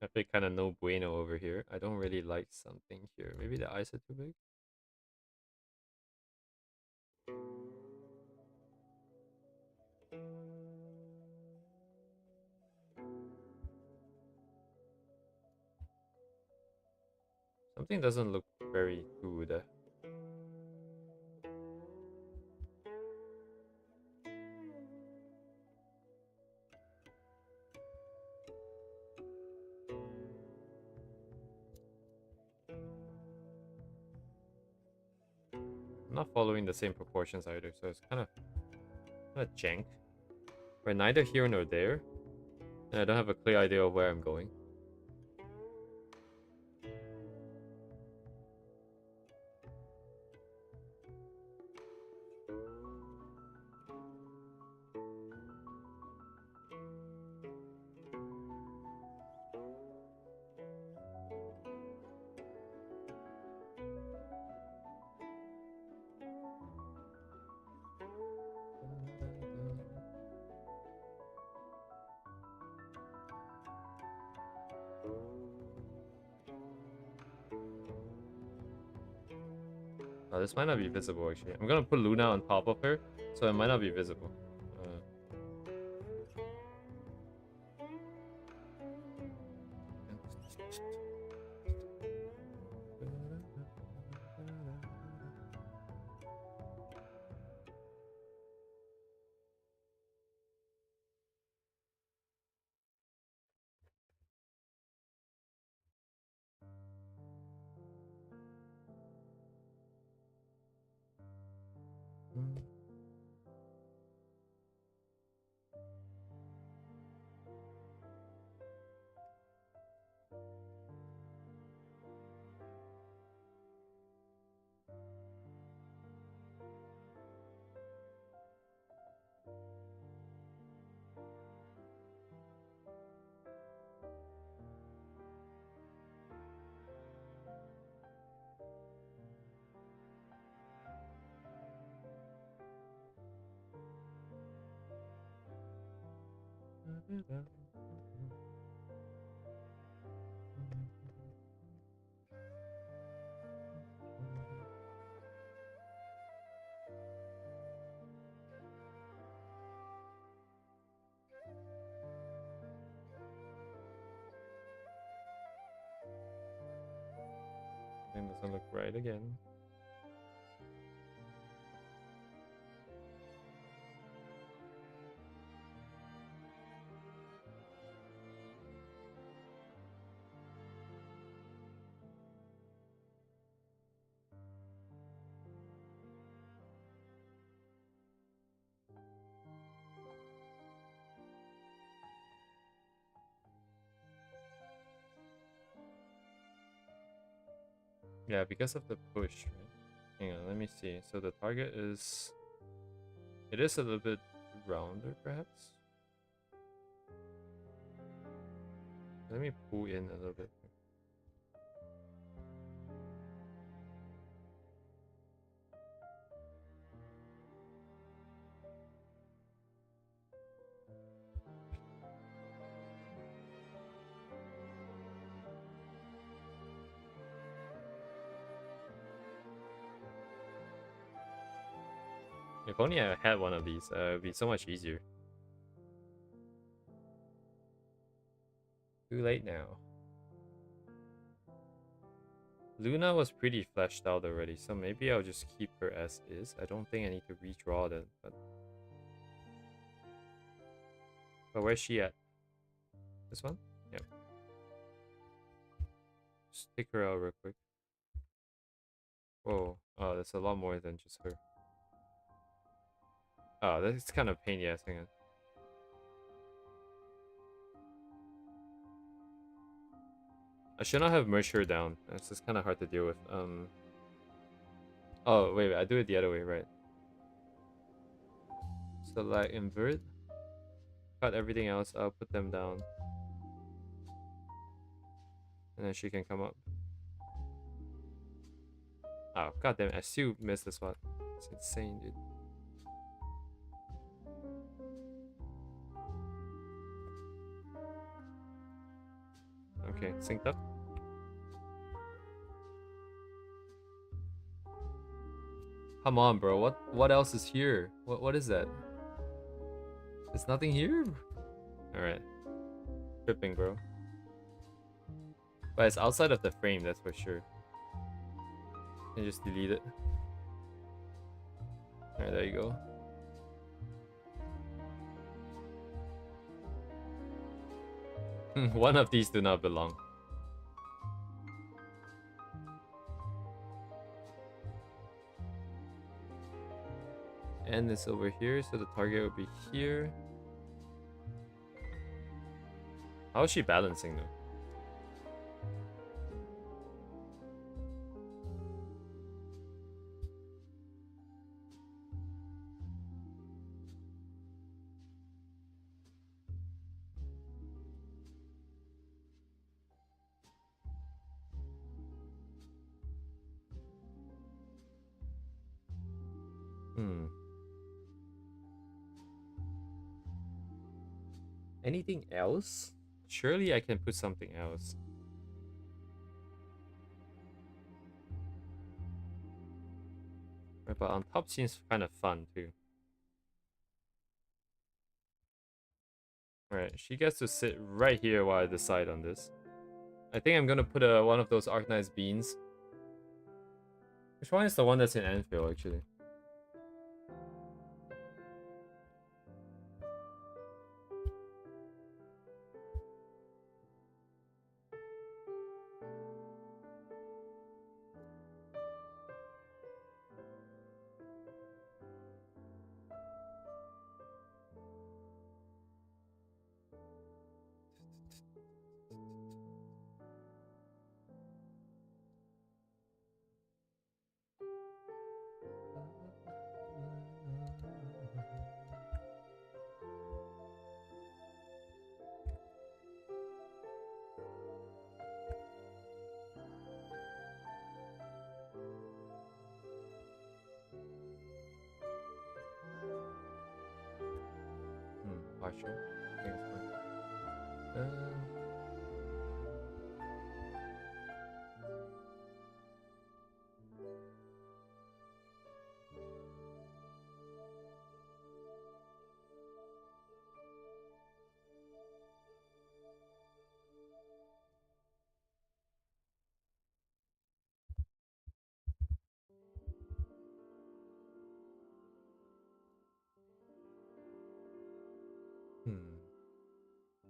I feel kind of no bueno over here. I don't really like something here. Maybe the eyes are too big. Something doesn't look very good. I'm not following the same proportions either, so it's kind of jank. We're neither here nor there, and I don't have a clear idea of where I'm going. Oh, this might not be visible actually. I'm gonna put Luna on top of her, so it might not be visible. Something doesn't look right again. Yeah, because of the push, right? Hang on, let me see. So the target is... It is a little bit rounder, perhaps? Let me pull in a little bit. If only I had one of these, it would be so much easier. Too late now. Luna was pretty fleshed out already, so maybe I'll just keep her as is. I don't think I need to redraw that, but where's she at? This one? Yep. Just take her out real quick. Whoa. Oh, that's a lot more than just her. Oh, that's kind of pain in the ass. Hang on. I should not have merged her down. It's just kind of hard to deal with. Oh, wait, I do it the other way, right? Select invert. Cut everything else. I'll put them down. And then she can come up. Oh, goddamn, I still missed this one. It's insane, dude. Okay, synced up. Come on, bro. What else is here? What is that? There's nothing here? Alright. Tripping, bro. But it's outside of the frame, that's for sure. And just delete it. Alright, there you go. One of these do not belong. And it's over here, so the target will be here. How is she balancing though? Anything else? Surely I can put something else. Right, but on top seems kind of fun too. Alright, she gets to sit right here while I decide on this. I think I'm gonna put one of those Arcanized beans. Which one is the one that's in Anfield, actually? Partial. I think it's fine.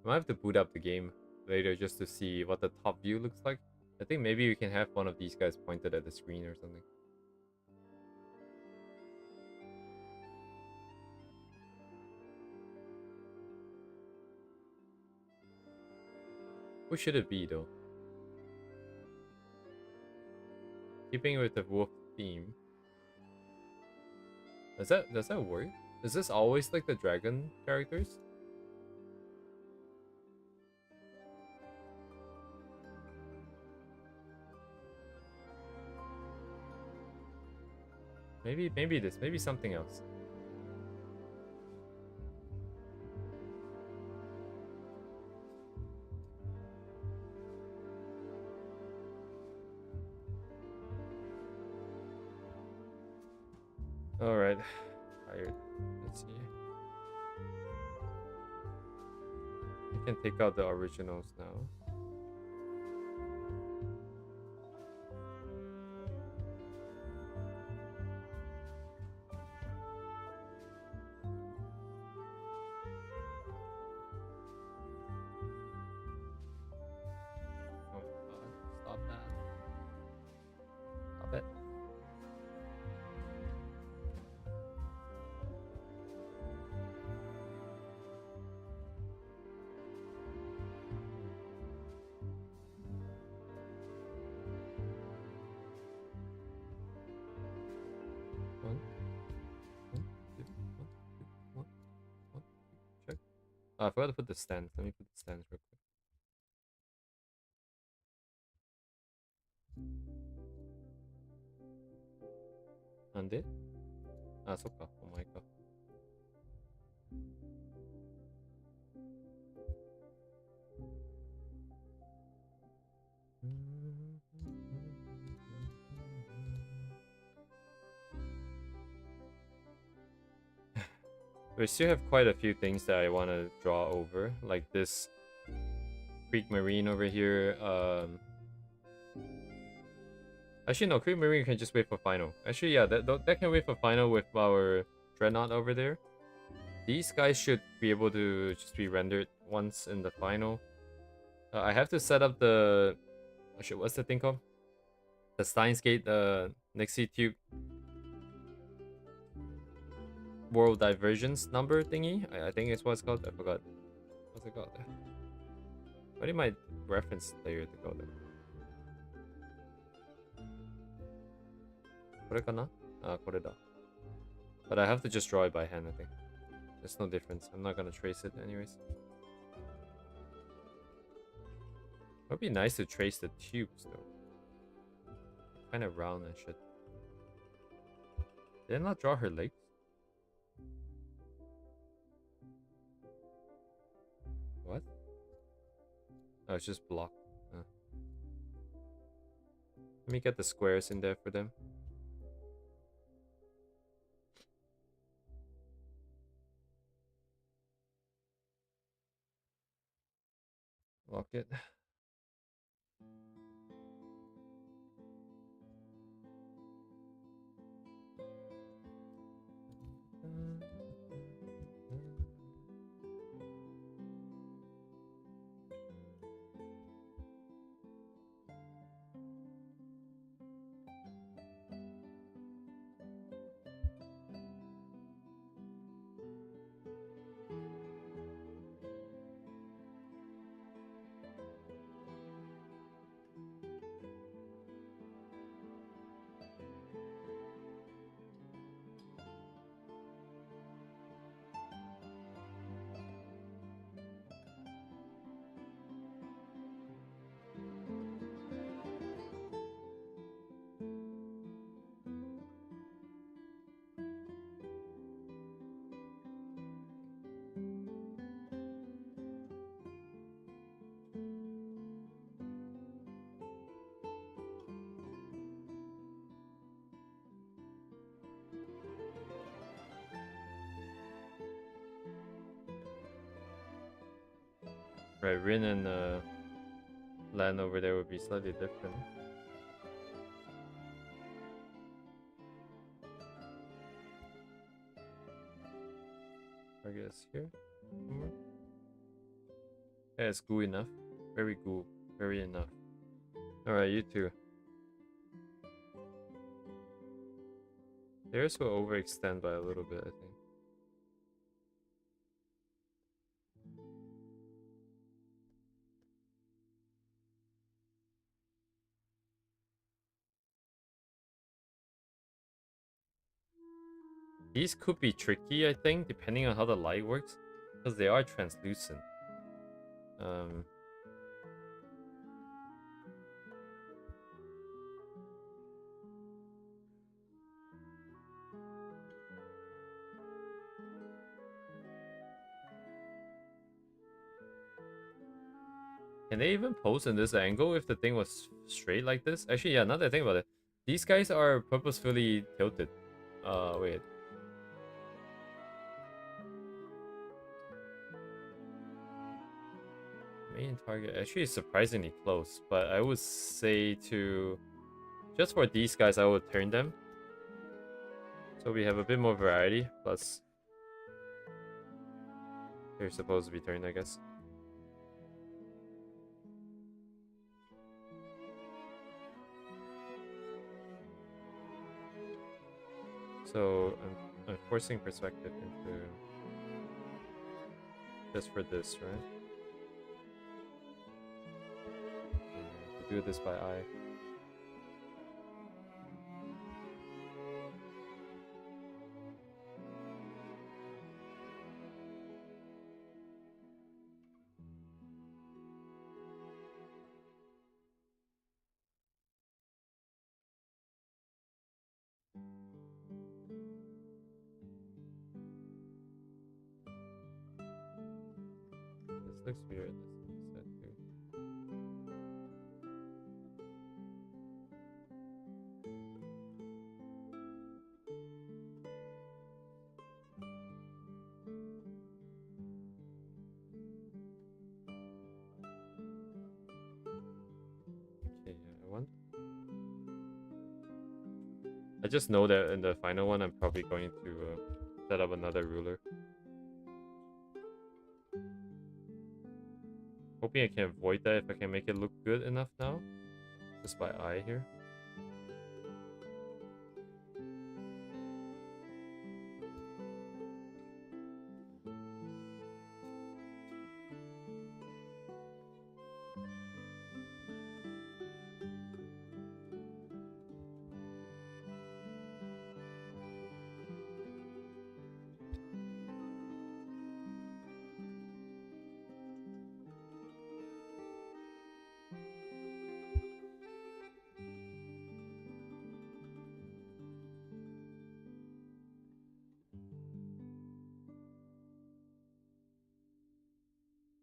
I might have to boot up the game later just to see what the top view looks like. I think maybe we can have one of these guys pointed at the screen or something. Who should it be though? Keeping with the wolf theme. Does that work? Is this always like the dragon characters? Maybe this, maybe something else. Alright. Tired. Let's see. I can take out the originals now. Oh god, stop that. Stop it. One, two, one, check. Oh, I forgot to put the stands. Let me put the stands real quick. Ande? Ah, そっか。お前か。We still have quite a few things that I want to draw over, like this Creek Marine over here. Actually, no, Creek Marine can just wait for final. Actually, yeah, that can wait for final with our Dreadnought over there. These guys should be able to just be rendered once in the final. I have to set up the... Oh shit, what's the thing called? The Steins Gate, Nixie Tube World Divergence number thingy. I think it's what it's called. I forgot. What's it called? Why did my reference layer to go there? これかな? Ah, これだ. But I have to just draw it by hand, I think. There's no difference. I'm not gonna trace it anyways. It would be nice to trace the tubes though. Kind of round and shit. Did I not draw her legs? What? Oh, it's just blocked. Let me get the squares in there for them. Lock it. Right, Rin and land over there would be slightly different. Target is here. Somewhere. Yeah, it's good enough. Very good. Very enough. Alright, you too. Theirs will overextend by a little bit, I think. These could be tricky, I think, depending on how the light works, because they are translucent. Can they even pose in this angle if the thing was straight like this? Actually, yeah, now that I think about it, these guys are purposefully tilted. Wait. Main target actually is surprisingly close, but I would say to... Just for these guys, I would turn them. So we have a bit more variety, plus... They're supposed to be turned, I guess. So I'm forcing perspective into... Just for this, right? To do this by eye. This looks weird. This set too. Okay, yeah, one. I just know that in the final one, I'm probably going to set up another ruler. Hoping I can avoid that if I can make it look good enough now. Just by eye here.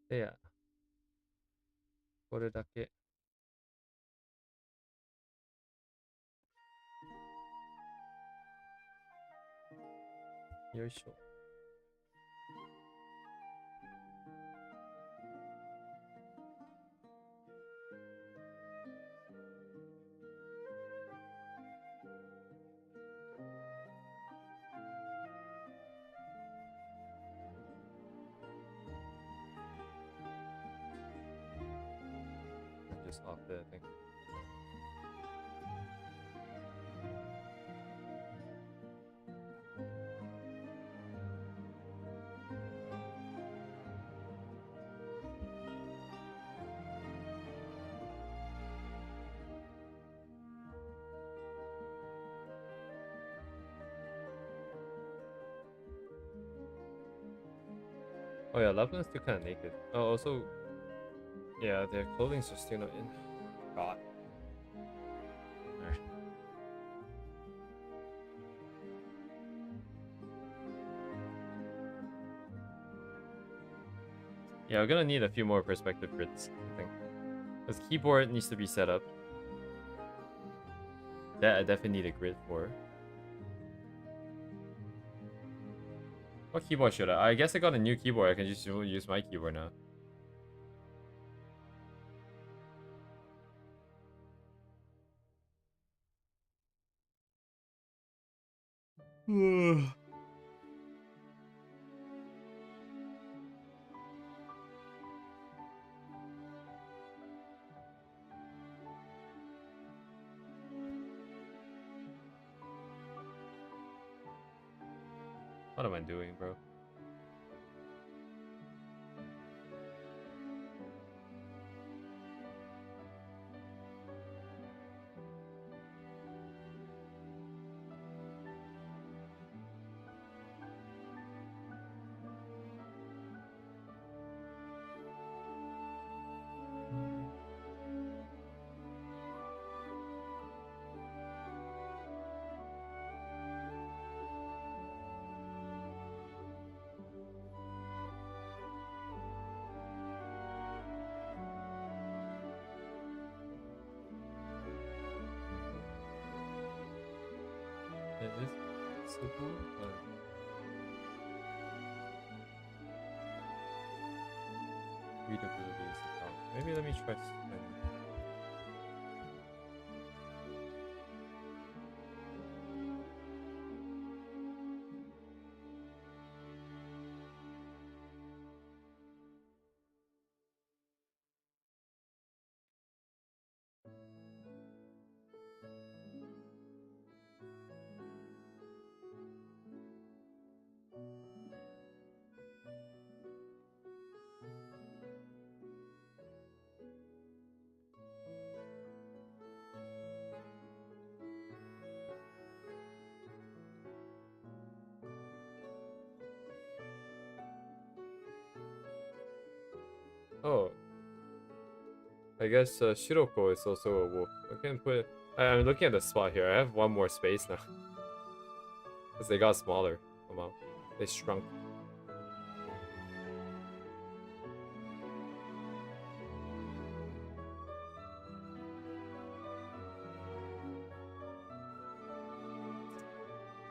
Yeah. これだけ。よいしょ。Just off there, I think. Oh yeah, Loveland's still kind of naked. Oh, also, yeah, their clothing's are still not in. God. Alright. Yeah, we're gonna need a few more perspective grids, I think. Because keyboard needs to be set up. That I definitely need a grid for. What keyboard should I? I guess I got a new keyboard. I can just use my keyboard now. What am I doing, bro? It is possible, but readability is the problem. Maybe let me try spending. Oh, I guess Shiroko is also a wolf. I can put. I'm looking at the spot here. I have one more space now. Because they got smaller. Come on. They shrunk.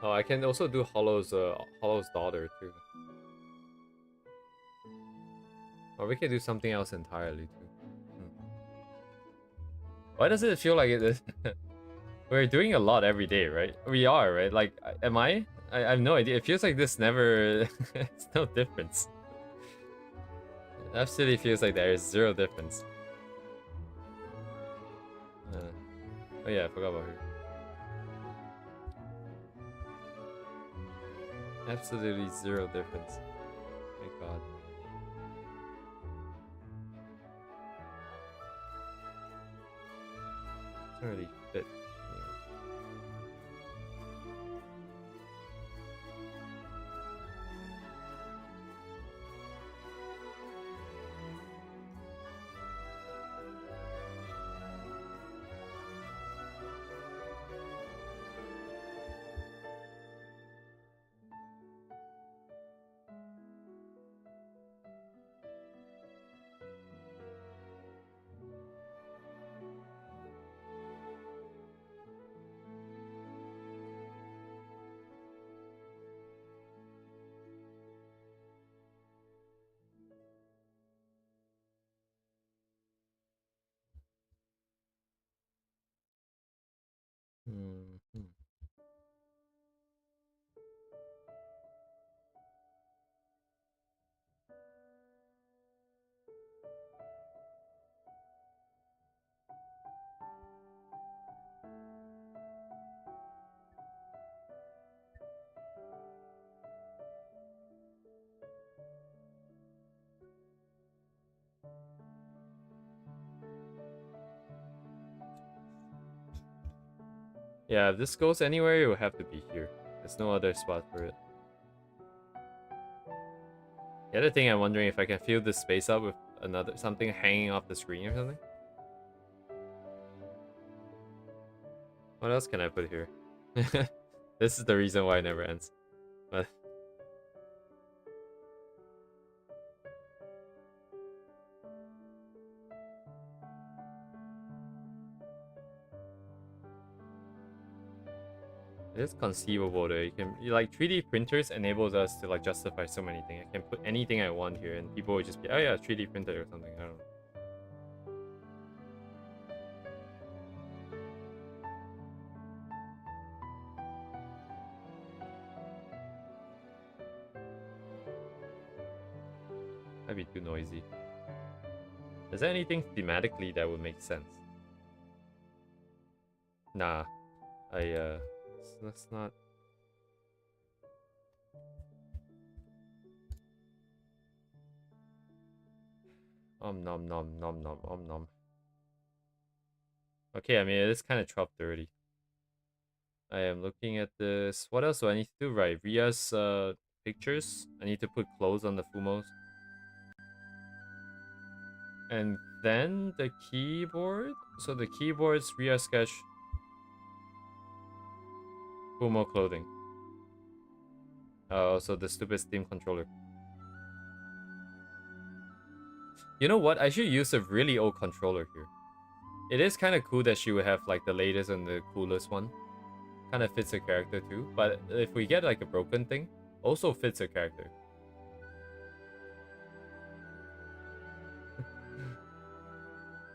Oh, I can also do Hollow's daughter too. Or we can do something else entirely too. Why does it feel like it is? We're doing a lot every day, right? We are, right? Like, am I? I have no idea. It feels like this never... It's no difference. It absolutely feels like there is zero difference. Oh yeah, I forgot about her. Absolutely zero difference. Thank God. Doesn't really fit. Hmm. Yeah, if this goes anywhere, it will have to be here. There's no other spot for it. The other thing I'm wondering if I can fill this space up with another something hanging off the screen or something. What else can I put here? This is the reason why it never ends. But it is conceivable that like 3D printers enables us to like justify so many things. I can put anything I want here and people would just be, oh yeah, 3D printer or something. I don't know. Might be too noisy. Is there anything thematically that would make sense? Nah. Let's not. Nom nom nom nom nom. Okay, I mean it is kind of 12:30. I am looking at this. What else do I need to do? Right, Ria's pictures. I need to put clothes on the Fumos. And then the keyboard. So the keyboard's Ria sketch. Fumo clothing. Oh, so the stupid Steam controller. You know what? I should use a really old controller here. It is kind of cool that she would have like the latest and the coolest one. Kind of fits her character too. But if we get like a broken thing, also fits her character.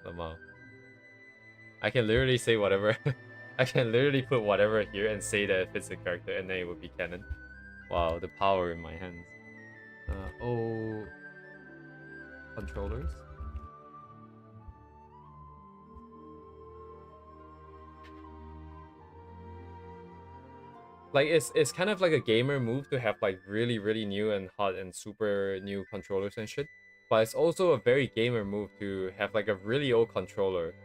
Lamau. I can literally say whatever. I can literally put whatever here and say that it fits the character, and then it would be canon. Wow, the power in my hands. Oh, controllers. Like it's kind of like a gamer move to have like really new and hot and super new controllers and shit. But it's also a very gamer move to have like a really old controller,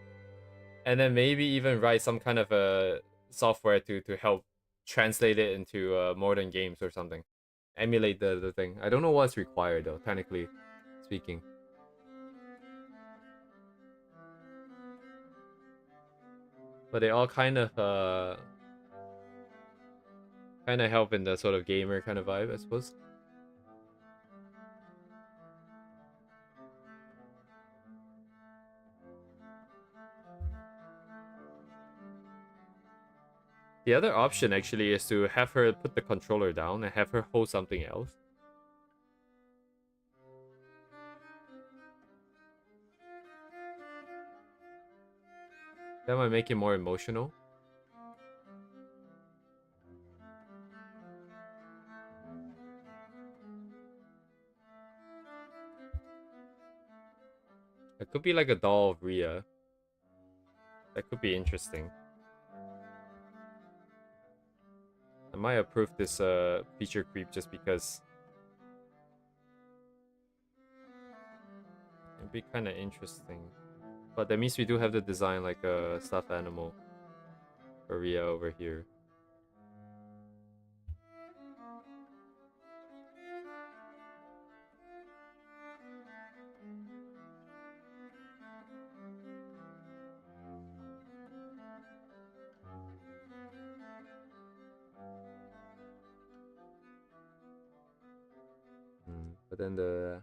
and then maybe even write some kind of a software to help translate it into modern games or something. Emulate the thing. I don't know what's required though, technically speaking. But they all kind of help in the sort of gamer kind of vibe, I suppose. The other option actually is to have her put the controller down and have her hold something else. That might make it more emotional. It could be like a doll of Ria. That could be interesting. I might approve this feature creep just because it'd be kind of interesting. But that means we do have to design like a stuffed animal for Ria over here. But then the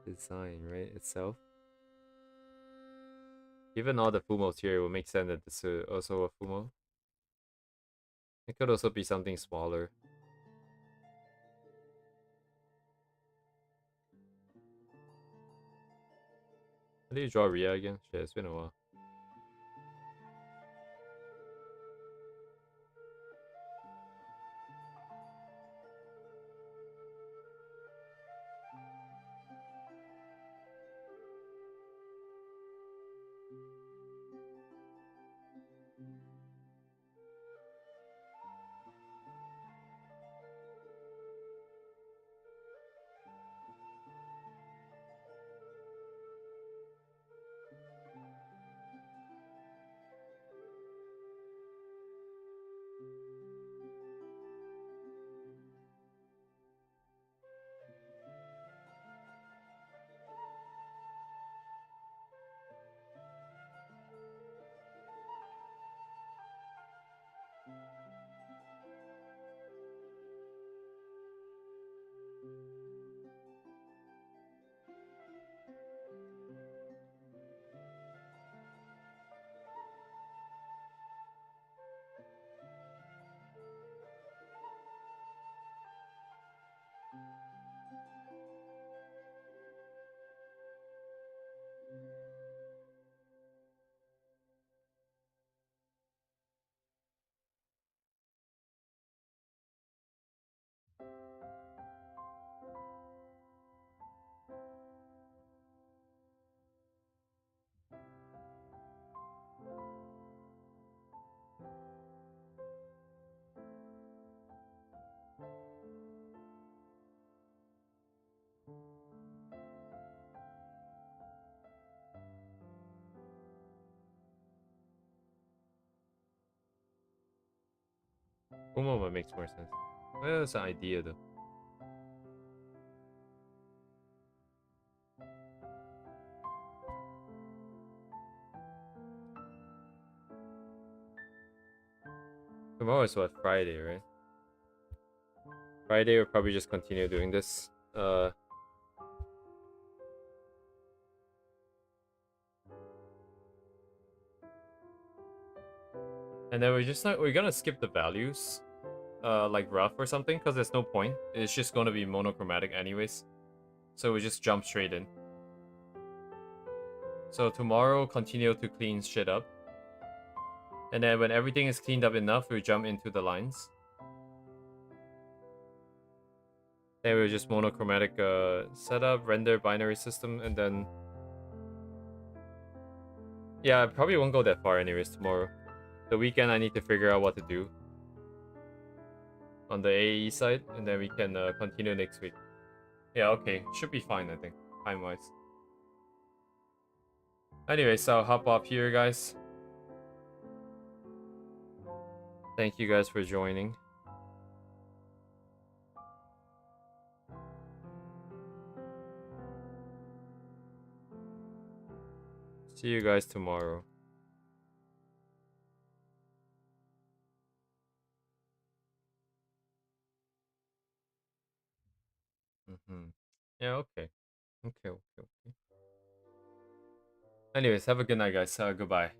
design, right, itself. Given all the Fumos here, it would make sense that this is also a Fumo. It could also be something smaller. How do you draw Ria again? Shit, it's been a while. Kumo makes more sense. Well, that's an idea though. Tomorrow is what, Friday, right? Friday we'll probably just continue doing this. And then we're gonna skip the values, like rough or something, because there's no point. It's just gonna be monochromatic anyways. So we just jump straight in. So tomorrow continue to clean shit up. And then when everything is cleaned up enough, we jump into the lines. Then we'll just monochromatic setup, render binary system, and then yeah, I probably won't go that far anyways tomorrow. The weekend I need to figure out what to do on the AE side, and then we can continue next week. Yeah, okay. Should be fine, I think, time-wise. Anyways, I'll hop off here, guys. Thank you guys for joining. See you guys tomorrow. Yeah, okay. Okay. Anyways, have a good night, guys. Goodbye.